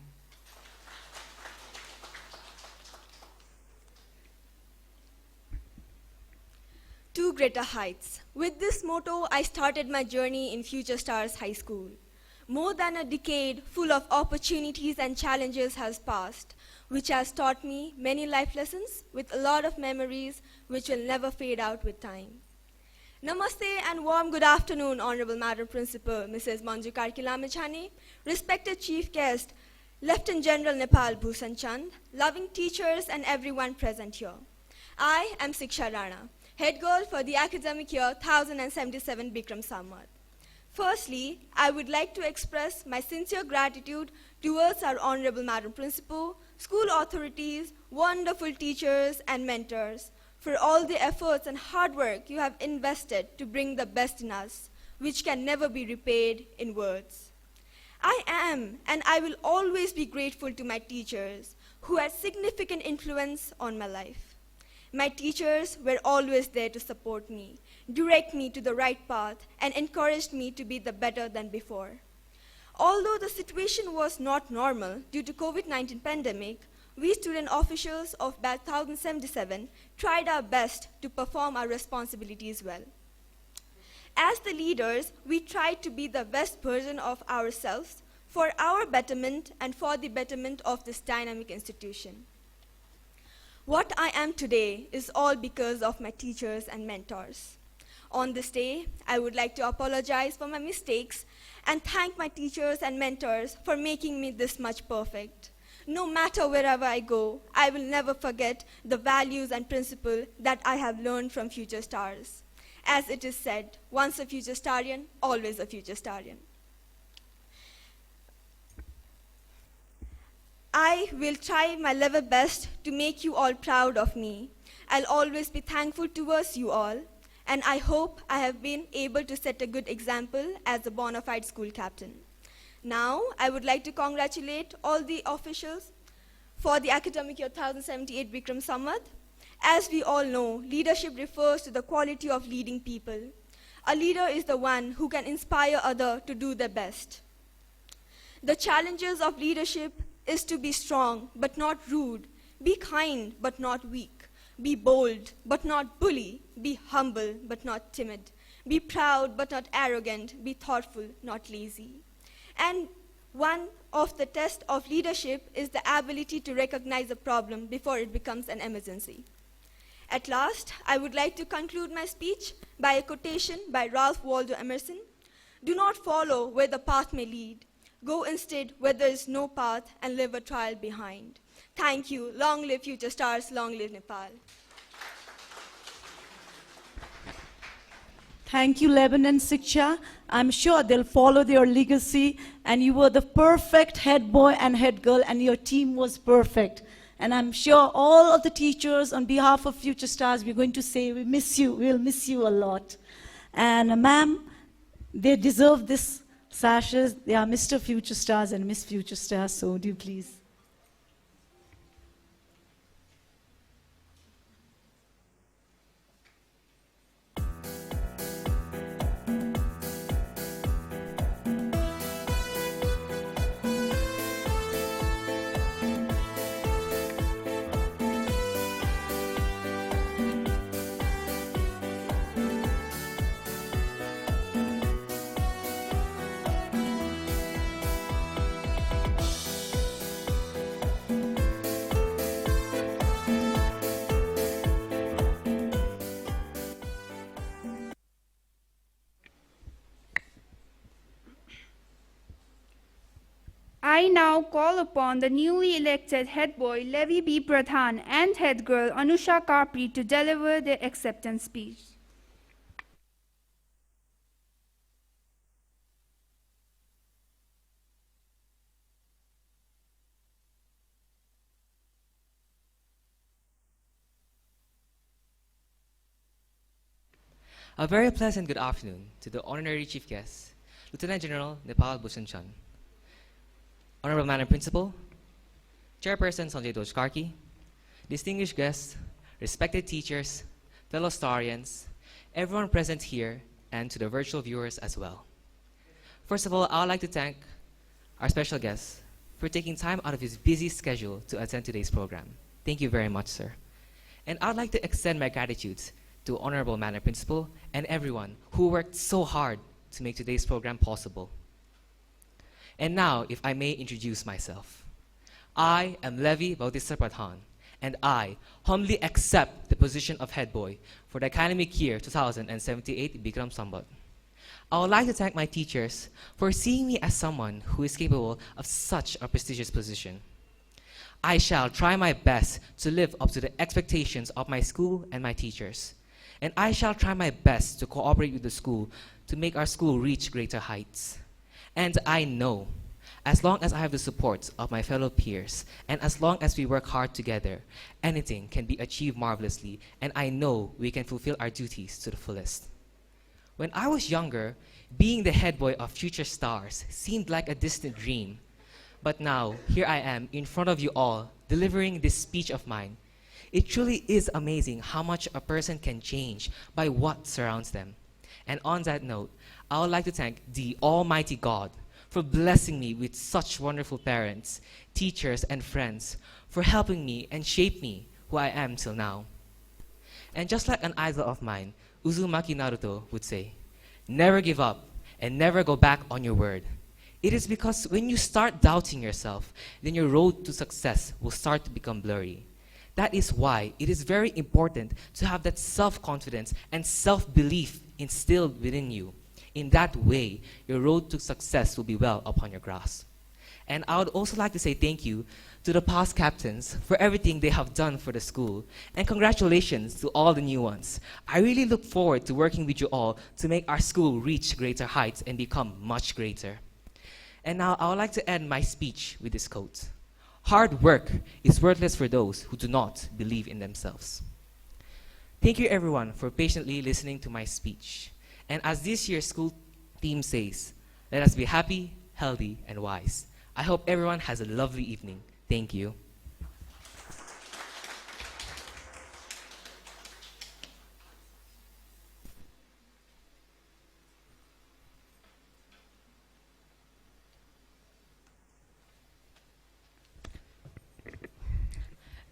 To greater heights. With this motto, I started my journey in Future Stars High School. More than a decade full of opportunities and challenges has passed, which has taught me many life lessons with a lot of memories which will never fade out with time. Namaste and warm good afternoon, Honorable Madam Principal, Mrs. Manju Karki Lamichane, respected Chief Guest, Lieutenant General Nepal Bhushan Chand, loving teachers and everyone present here. I am Siksha Rana, Head Girl for the academic year 1077 Bikram Sambat. Firstly, I would like to express my sincere gratitude towards our Honorable Madam Principal, school authorities, wonderful teachers and mentors for all the efforts and hard work you have invested to bring the best in us, which can never be repaid in words. I am and I will always be grateful to my teachers who had significant influence on my life. My teachers were always there to support me, direct me to the right path, and encouraged me to be the better than before. Although the situation was not normal due to COVID-19 pandemic, we student officials of batch 1077 tried our best to perform our responsibilities well. As the leaders, we tried to be the best version of ourselves for our betterment and for the betterment of this dynamic institution. What I am today is all because of my teachers and mentors. On this day, I would like to apologize for my mistakes and thank my teachers and mentors for making me this much perfect. No matter wherever I go, I will never forget the values and principles that I have learned from Future Stars. As it is said, once a future starian, always a future starian. I will try my level best to make you all proud of me. I'll always be thankful towards you all, and I hope I have been able to set a good example as a bona fide school captain. Now, I would like to congratulate all the officials for the academic year 2078 Bikram Samvat. As we all know, leadership refers to the quality of leading people. A leader is the one who can inspire others to do their best. The challenges of leadership is to be strong but not rude, be kind but not weak, be bold but not bully, be humble but not timid, be proud but not arrogant, be thoughtful, not lazy. And one of the tests of leadership is the ability to recognize a problem before it becomes an emergency. At last, I would like to conclude my speech by a quotation by Ralph Waldo Emerson. Do not follow where the path may lead. Go instead where there is no path and leave a trail behind. Thank you. Long live future stars. Long live Nepal. Thank you, Lebanon and Siksha. I'm sure they'll follow their legacy, and you were the perfect head boy and head girl, and your team was perfect. And I'm sure all of the teachers, on behalf of Future Stars, we're going to say, we miss you, we'll miss you a lot. And ma'am, they deserve this sashes. They are Mr. Future Stars and Miss Future Stars, so do please. I now call upon the newly elected head boy Levi B. Pradhan and head girl Anusha Kapri to deliver their acceptance speech. A very pleasant good afternoon to the Honorary Chief Guest, Lieutenant General Nepal Bhusan, Honorable Madam Principal, Chairperson Sanjay Doj Karki, distinguished guests, respected teachers, fellow Starians, everyone present here, and to the virtual viewers as well. First of all, I would like to thank our special guest for taking time out of his busy schedule to attend today's program. Thank you very much, sir. And I would like to extend my gratitude to Honorable Madam Principal and everyone who worked so hard to make today's program possible. And now, if I may introduce myself. I am Levi Bautista Pradhan, and I humbly accept the position of head boy for the academic year 2078 Bikram Sambat. I would like to thank my teachers for seeing me as someone who is capable of such a prestigious position. I shall try my best to live up to the expectations of my school and my teachers. And I shall try my best to cooperate with the school to make our school reach greater heights. And I know, as long as I have the support of my fellow peers, and as long as we work hard together, anything can be achieved marvelously, and I know we can fulfill our duties to the fullest. When I was younger, being the head boy of Future Stars seemed like a distant dream. But now, here I am in front of you all, delivering this speech of mine. It truly is amazing how much a person can change by what surrounds them. And on that note, I would like to thank the Almighty God for blessing me with such wonderful parents, teachers, and friends, for helping me and shape me who I am till now. And just like an idol of mine, Uzumaki Naruto would say, never give up and never go back on your word. It is because when you start doubting yourself, then your road to success will start to become blurry. That is why it is very important to have that self-confidence and self-belief instilled within you. In that way, your road to success will be well upon your grasp. And I would also like to say thank you to the past captains for everything they have done for the school. And congratulations to all the new ones. I really look forward to working with you all to make our school reach greater heights and become much greater. And now I would like to end my speech with this quote. Hard work is worthless for those who do not believe in themselves. Thank you everyone for patiently listening to my speech. And as this year's school theme says, let us be happy, healthy, and wise. I hope everyone has a lovely evening. Thank you.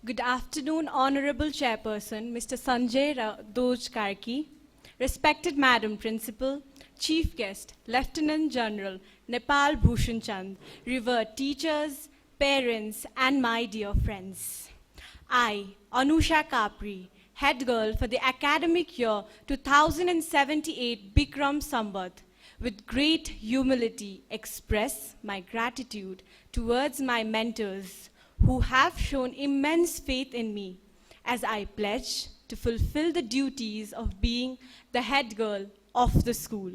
Good afternoon, Honorable Chairperson, Mr. Sanjay Doj Karki, respected Madam Principal, Chief Guest, Lieutenant General Nepal Bhushan Chand, revered teachers, parents, and my dear friends. I, Anusha Kapri, head girl for the academic year 2078 Bikram Sambat, with great humility express my gratitude towards my mentors who have shown immense faith in me as I pledge to fulfill the duties of being the head girl of the school.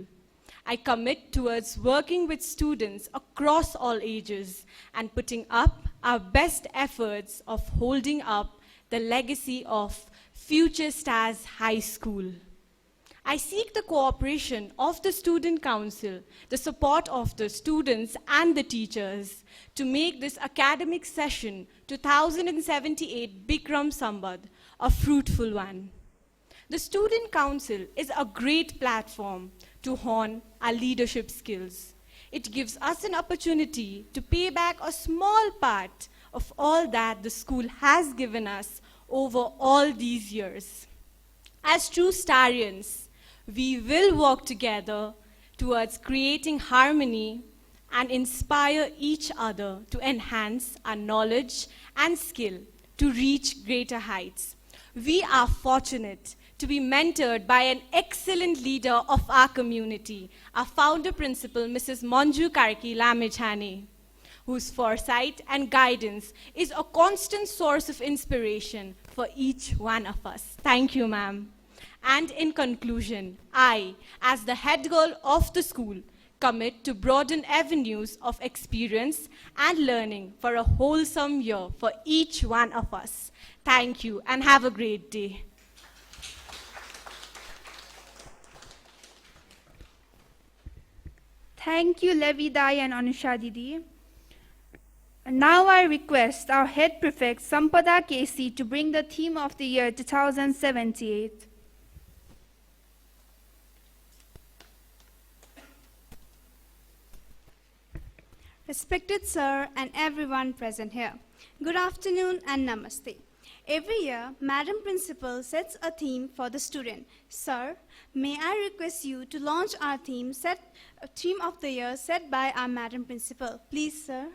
I commit towards working with students across all ages and putting up our best efforts of holding up the legacy of Future Stars High School. I seek the cooperation of the Student Council, the support of the students and the teachers to make this academic session 2078 Bikram Sambat a fruitful one. The Student Council is a great platform to hone our leadership skills. It gives us an opportunity to pay back a small part of all that the school has given us over all these years. As true Starians, we will work together towards creating harmony and inspire each other to enhance our knowledge and skill to reach greater heights. We are fortunate to be mentored by an excellent leader of our community, our founder principal, Mrs. Manju Karki Lamechane, whose foresight and guidance is a constant source of inspiration for each one of us. Thank you, ma'am. And in conclusion, I, as the head girl of the school, commit to broaden avenues of experience and learning for a wholesome year for each one of us. Thank you and have a great day. Thank you, Levidai and Anusha Didi. And now I request our head prefect, Sampada KC, to bring the theme of the year 2078. Respected Sir and everyone present here, good afternoon and namaste. Every year, Madam Principal sets a theme for the student. Sir, may I request you to launch our theme of the year set by our Madam Principal. Please, sir.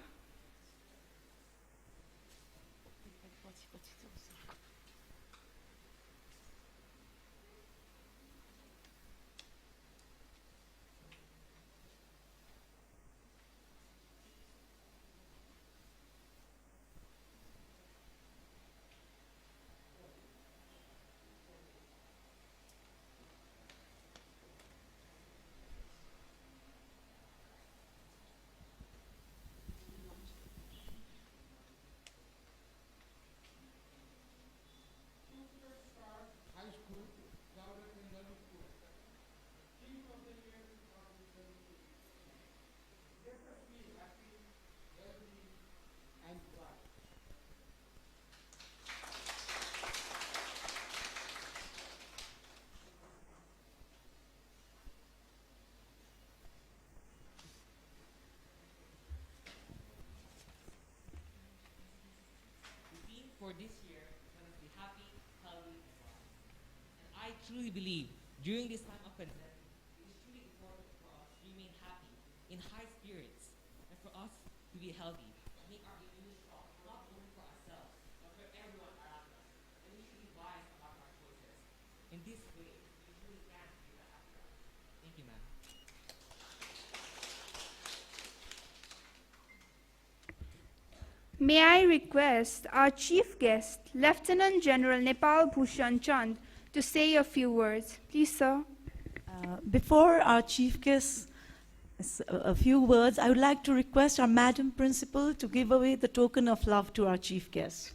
For this year, let us be happy, healthy, and wise. And I truly believe during this time of pandemic, it is truly important for us to remain happy, in high spirits, and for us to be healthy, make our immune strong, not only for ourselves, but for everyone around us. And we should be wise about our choices. In this way, we truly can be a happy life. Thank you, ma'am. May I request our chief guest, Lieutenant General Nepal Bhushan Chand, to say a few words. Please, sir. Before our chief guest, a few words, I would like to request our Madam Principal to give away the token of love to our chief guest.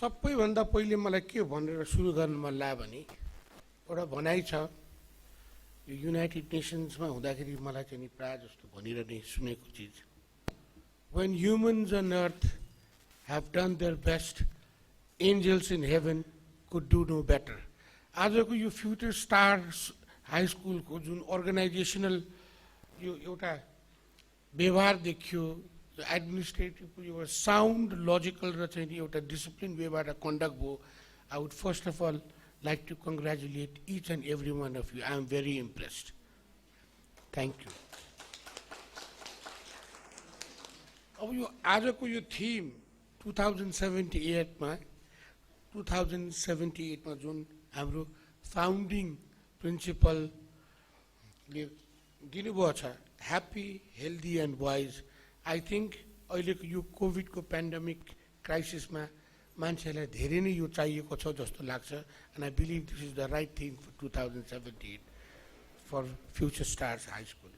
सबैभन्दा पहिले मलाई के भनेर सुरु गर्न मन लाग्यो भने एउटा भनाइ छ यो युनाइटेड नेसन्समा हुँदाखेरि मलाई चाहिँ नि प्राय जस्तो भनिरहने सुनेको चिज when humans on earth have done their best angels in heaven could do no better आजको यो फ्युचर स्टार्स हाई स्कुलको जुन अर्गनाइजेसनल यो एउटा व्यवहार देखियो एडमिनिस्ट्रेटिभ यो साउन्ड लजिकल र चाहिँ नि एउटा डिसिप्लिन वेबाट कन्डक्ट भयो I would first of all like to congratulate each and every one of you I am very impressed thank you अब यो आजको यो थिम 2078मा जुन हाम्रो फाउन्डिङ प्रिन्सिपलले दिनुभएको छ happy healthy and wise I think अहिलेको यो कोभिडको पेन्डेमिक क्राइसिसमा मान्छेलाई धेरै नै यो चाहिएको छ जस्तो लाग्छ and I believe this is the right thing for 2078 for future stars high school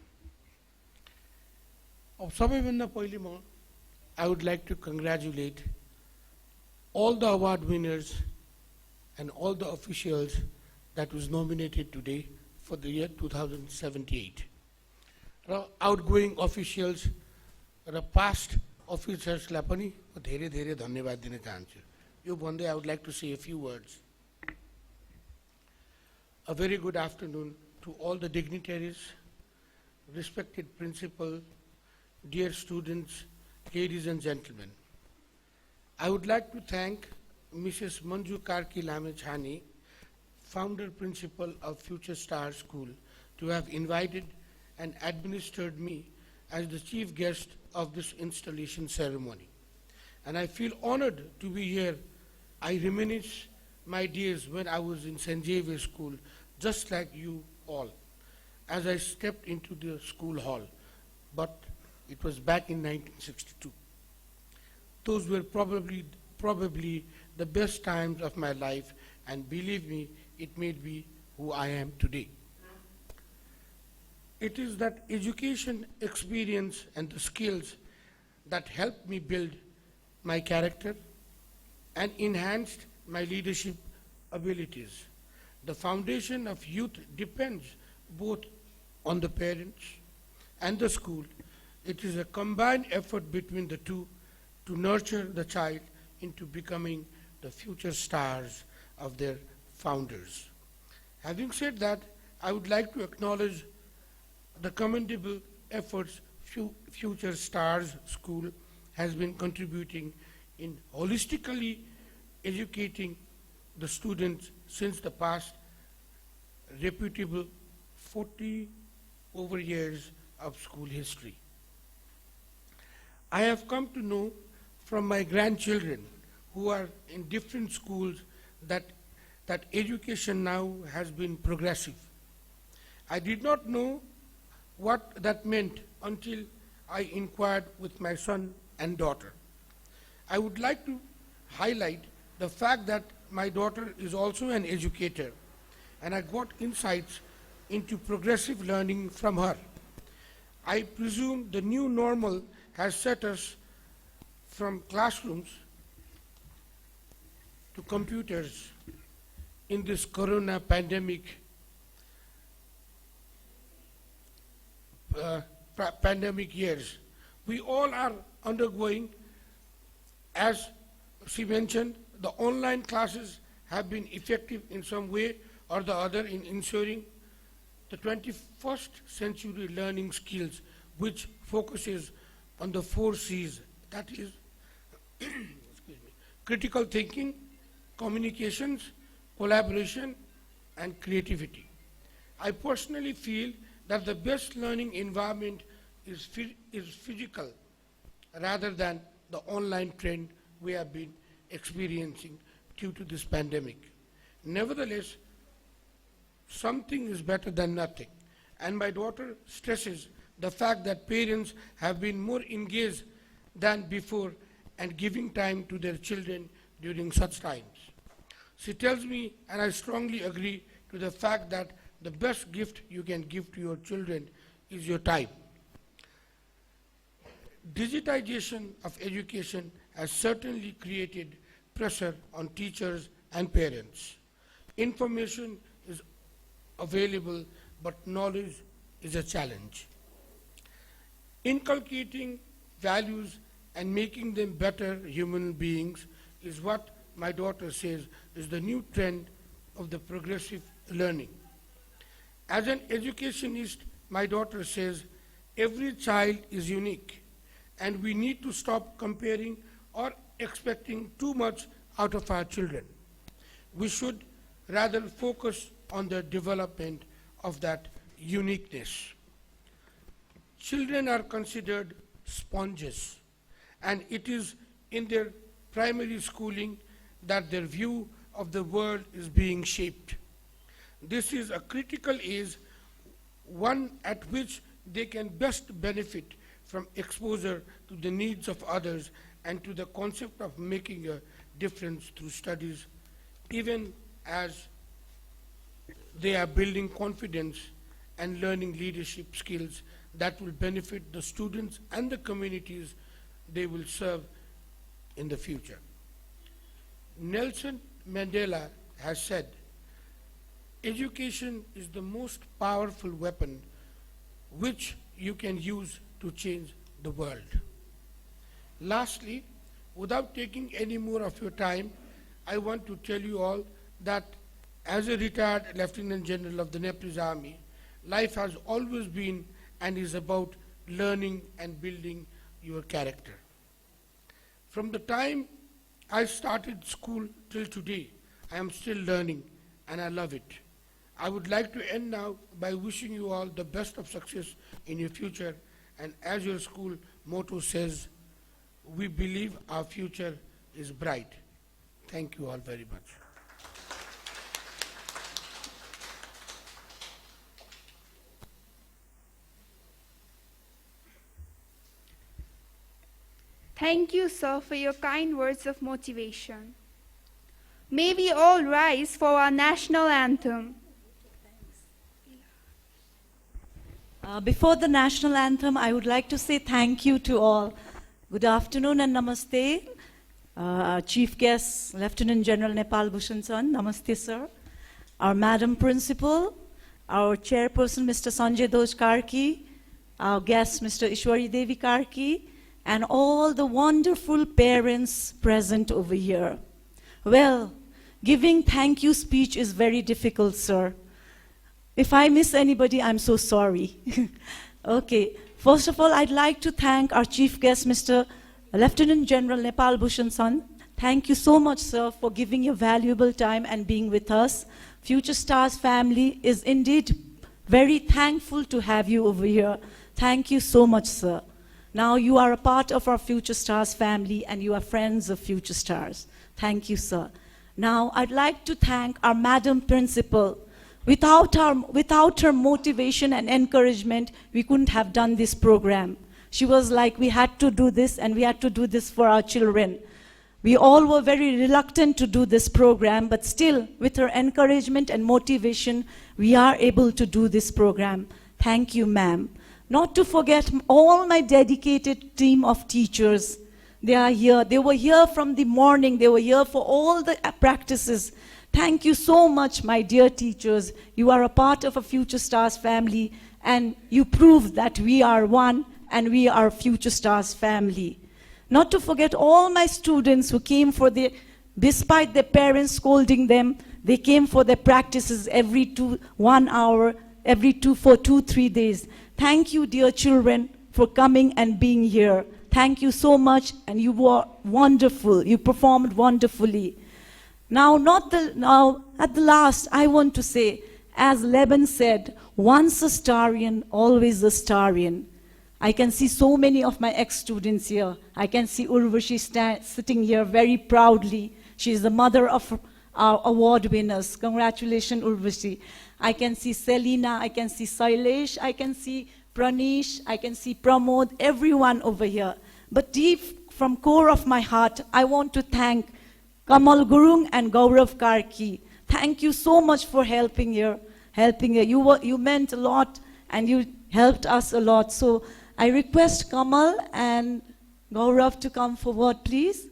अब सबैभन्दा पहिले म I would like to congratulate all the award winners and all the officials that was nominated today for the year 2078. Outgoing officials raw past officers लाई पनि म धेरै धेरै धन्यवाद दिन चाहन्छु यो भन्दै I would like to say a few words. A very good afternoon to all the dignitaries, respected principal, dear students, ladies and gentlemen. I would like to thank Mrs. Manju Karki Lamechhani, founder principal of Future Star School, to have invited and administered me as the chief guest of this installation ceremony. And I feel honored to be here. I reminisce my days when I was in St. Xavier School, just like you all, as I stepped into the school hall. But it was back in 1962. Those were probably the best times of my life, and believe me, it made me who I am today. It is that education, experience, and the skills that helped me build my character and enhanced my leadership abilities. The foundation of youth depends both on the parents and the school. It is a combined effort between the two to nurture the child into becoming the future stars of their founders. Having said that, I would like to acknowledge the commendable efforts Future Stars School has been contributing in holistically educating the students since the past reputable 40 over years of school history. I have come to know from my grandchildren who are in different schools that education now has been progressive. I did not know what that meant until I inquired with my son and daughter. I would like to highlight the fact that my daughter is also an educator, and I got insights into progressive learning from her. I presume the new normal has set us from classrooms to computers in this corona pandemic years. We all are undergoing, as she mentioned, the online classes have been effective in some way or the other in ensuring the 21st century learning skills, which focuses on the 4 C's, that is critical thinking, communications, collaboration, and creativity. I personally feel that the best learning environment is physical rather than the online trend we have been experiencing due to this pandemic. Nevertheless, something is better than nothing, and my daughter stresses the fact that parents have been more engaged than before and giving time to their children during such times. She tells me, and I strongly agree, to the fact that the best gift you can give to your children is your time. Digitization of education has certainly created pressure on teachers and parents. Information is available, but knowledge is a challenge. Inculcating values and making them better human beings is what my daughter says is the new trend of the progressive learning. As an educationist, my daughter says every child is unique, and we need to stop comparing or expecting too much out of our children. We should rather focus on the development of that uniqueness. Children are considered sponges, and it is in their primary schooling that their view of the world is being shaped. This is a critical age, one at which they can best benefit from exposure to the needs of others and to the concept of making a difference through studies, even as they are building confidence and learning leadership skills that will benefit the students and the communities they will serve in the future. Nelson Mandela has said, education is the most powerful weapon which you can use to change the world. Lastly, without taking any more of your time, I want to tell you all that as a retired Lieutenant General of the Nepalese Army, life has always been and is about learning and building your character. From the time I started school till today, I am still learning and I love it. I would like to end now by wishing you all the best of success in your future, and as your school motto says, we believe our future is bright. Thank you all very much. Thank you, sir, for your kind words of motivation. May we all rise for our national anthem. Before the national anthem, I would like to say thank you to all. Good afternoon and namaste. Our Chief Guest, Lieutenant General Nepal Bhushan San, namaste sir. Our Madam Principal, our Chairperson Mr. Sanjay Doj Karki, our guest Mr. Ishwari Devi Karki, and all the wonderful parents present over here. Well, giving thank you speech is very difficult, sir. If I miss anybody, I'm so sorry. Okay, first of all, I'd like to thank our chief guest, Mr. Lieutenant General Nepal Bhushan San. Thank you so much, sir, for giving your valuable time and being with us. Future Stars family is indeed very thankful to have you over here. Thank you so much, sir. Now you are a part of our Future Stars family and you are friends of Future Stars. Thank you, sir. Now I'd like to thank our Madam Principal. Without her motivation and encouragement, we couldn't have done this program. She was like, we had to do this and we had to do this for our children. We all were very reluctant to do this program, but still, with her encouragement and motivation, we are able to do this program. Thank you, ma'am. Not to forget all my dedicated team of teachers. They are here. They were here from the morning. They were here for all the practices. Thank you so much, my dear teachers. You are a part of a Future Stars family, and you prove that we are one and we are Future Stars family. Not to forget all my students who came for despite their parents scolding them, they came for their practices every 1 hour, for 2-3 days. Thank you, dear children, for coming and being here. Thank you so much, and you were wonderful. You performed wonderfully. Now, at the last, I want to say, as Leban said, once a Starian, always a Starian. I can see so many of my ex-students here. I can see Urvashi sitting here very proudly. She is the mother of our award winners. Congratulations, Urvashi. I can see Selina, I can see Sailesh, I can see Pranish, I can see Pramod, everyone over here. But deep from core of my heart, I want to thank Kamal Gurung and Gaurav Karki. Thank you so much for helping here. You meant a lot, and you helped us a lot. So I request Kamal and Gaurav to come forward, please.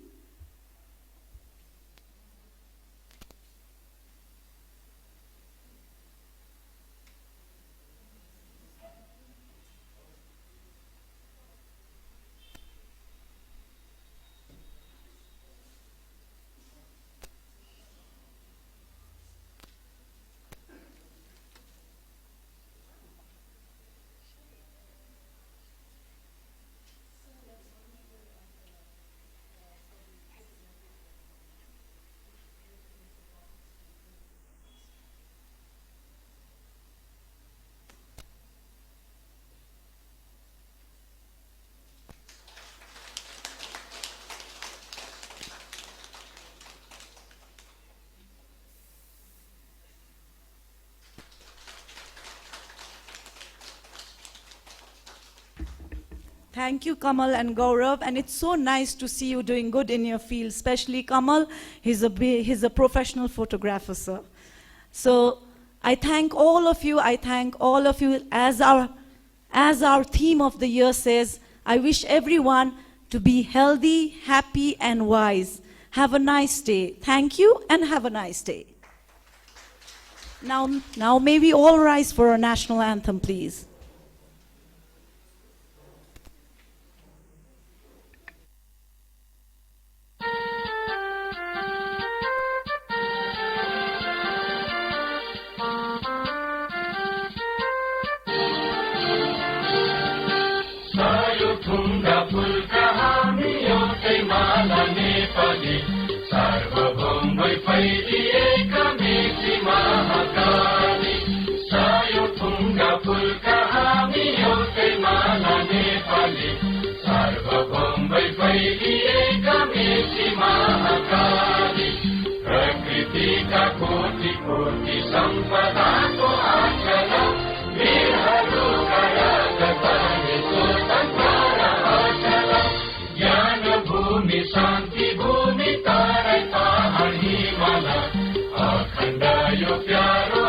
Thank you, Kamal and Gaurav, and it's so nice to see you doing good in your field, especially Kamal. He's a professional photographer, sir. So I thank all of you. As our theme of the year says, I wish everyone to be healthy, happy, and wise. Have a nice day. Thank you, and have a nice day. Now may we all rise for our national anthem, please. शान्ति भूमि तारै ताहनी मला अखण्ड यो प्यारो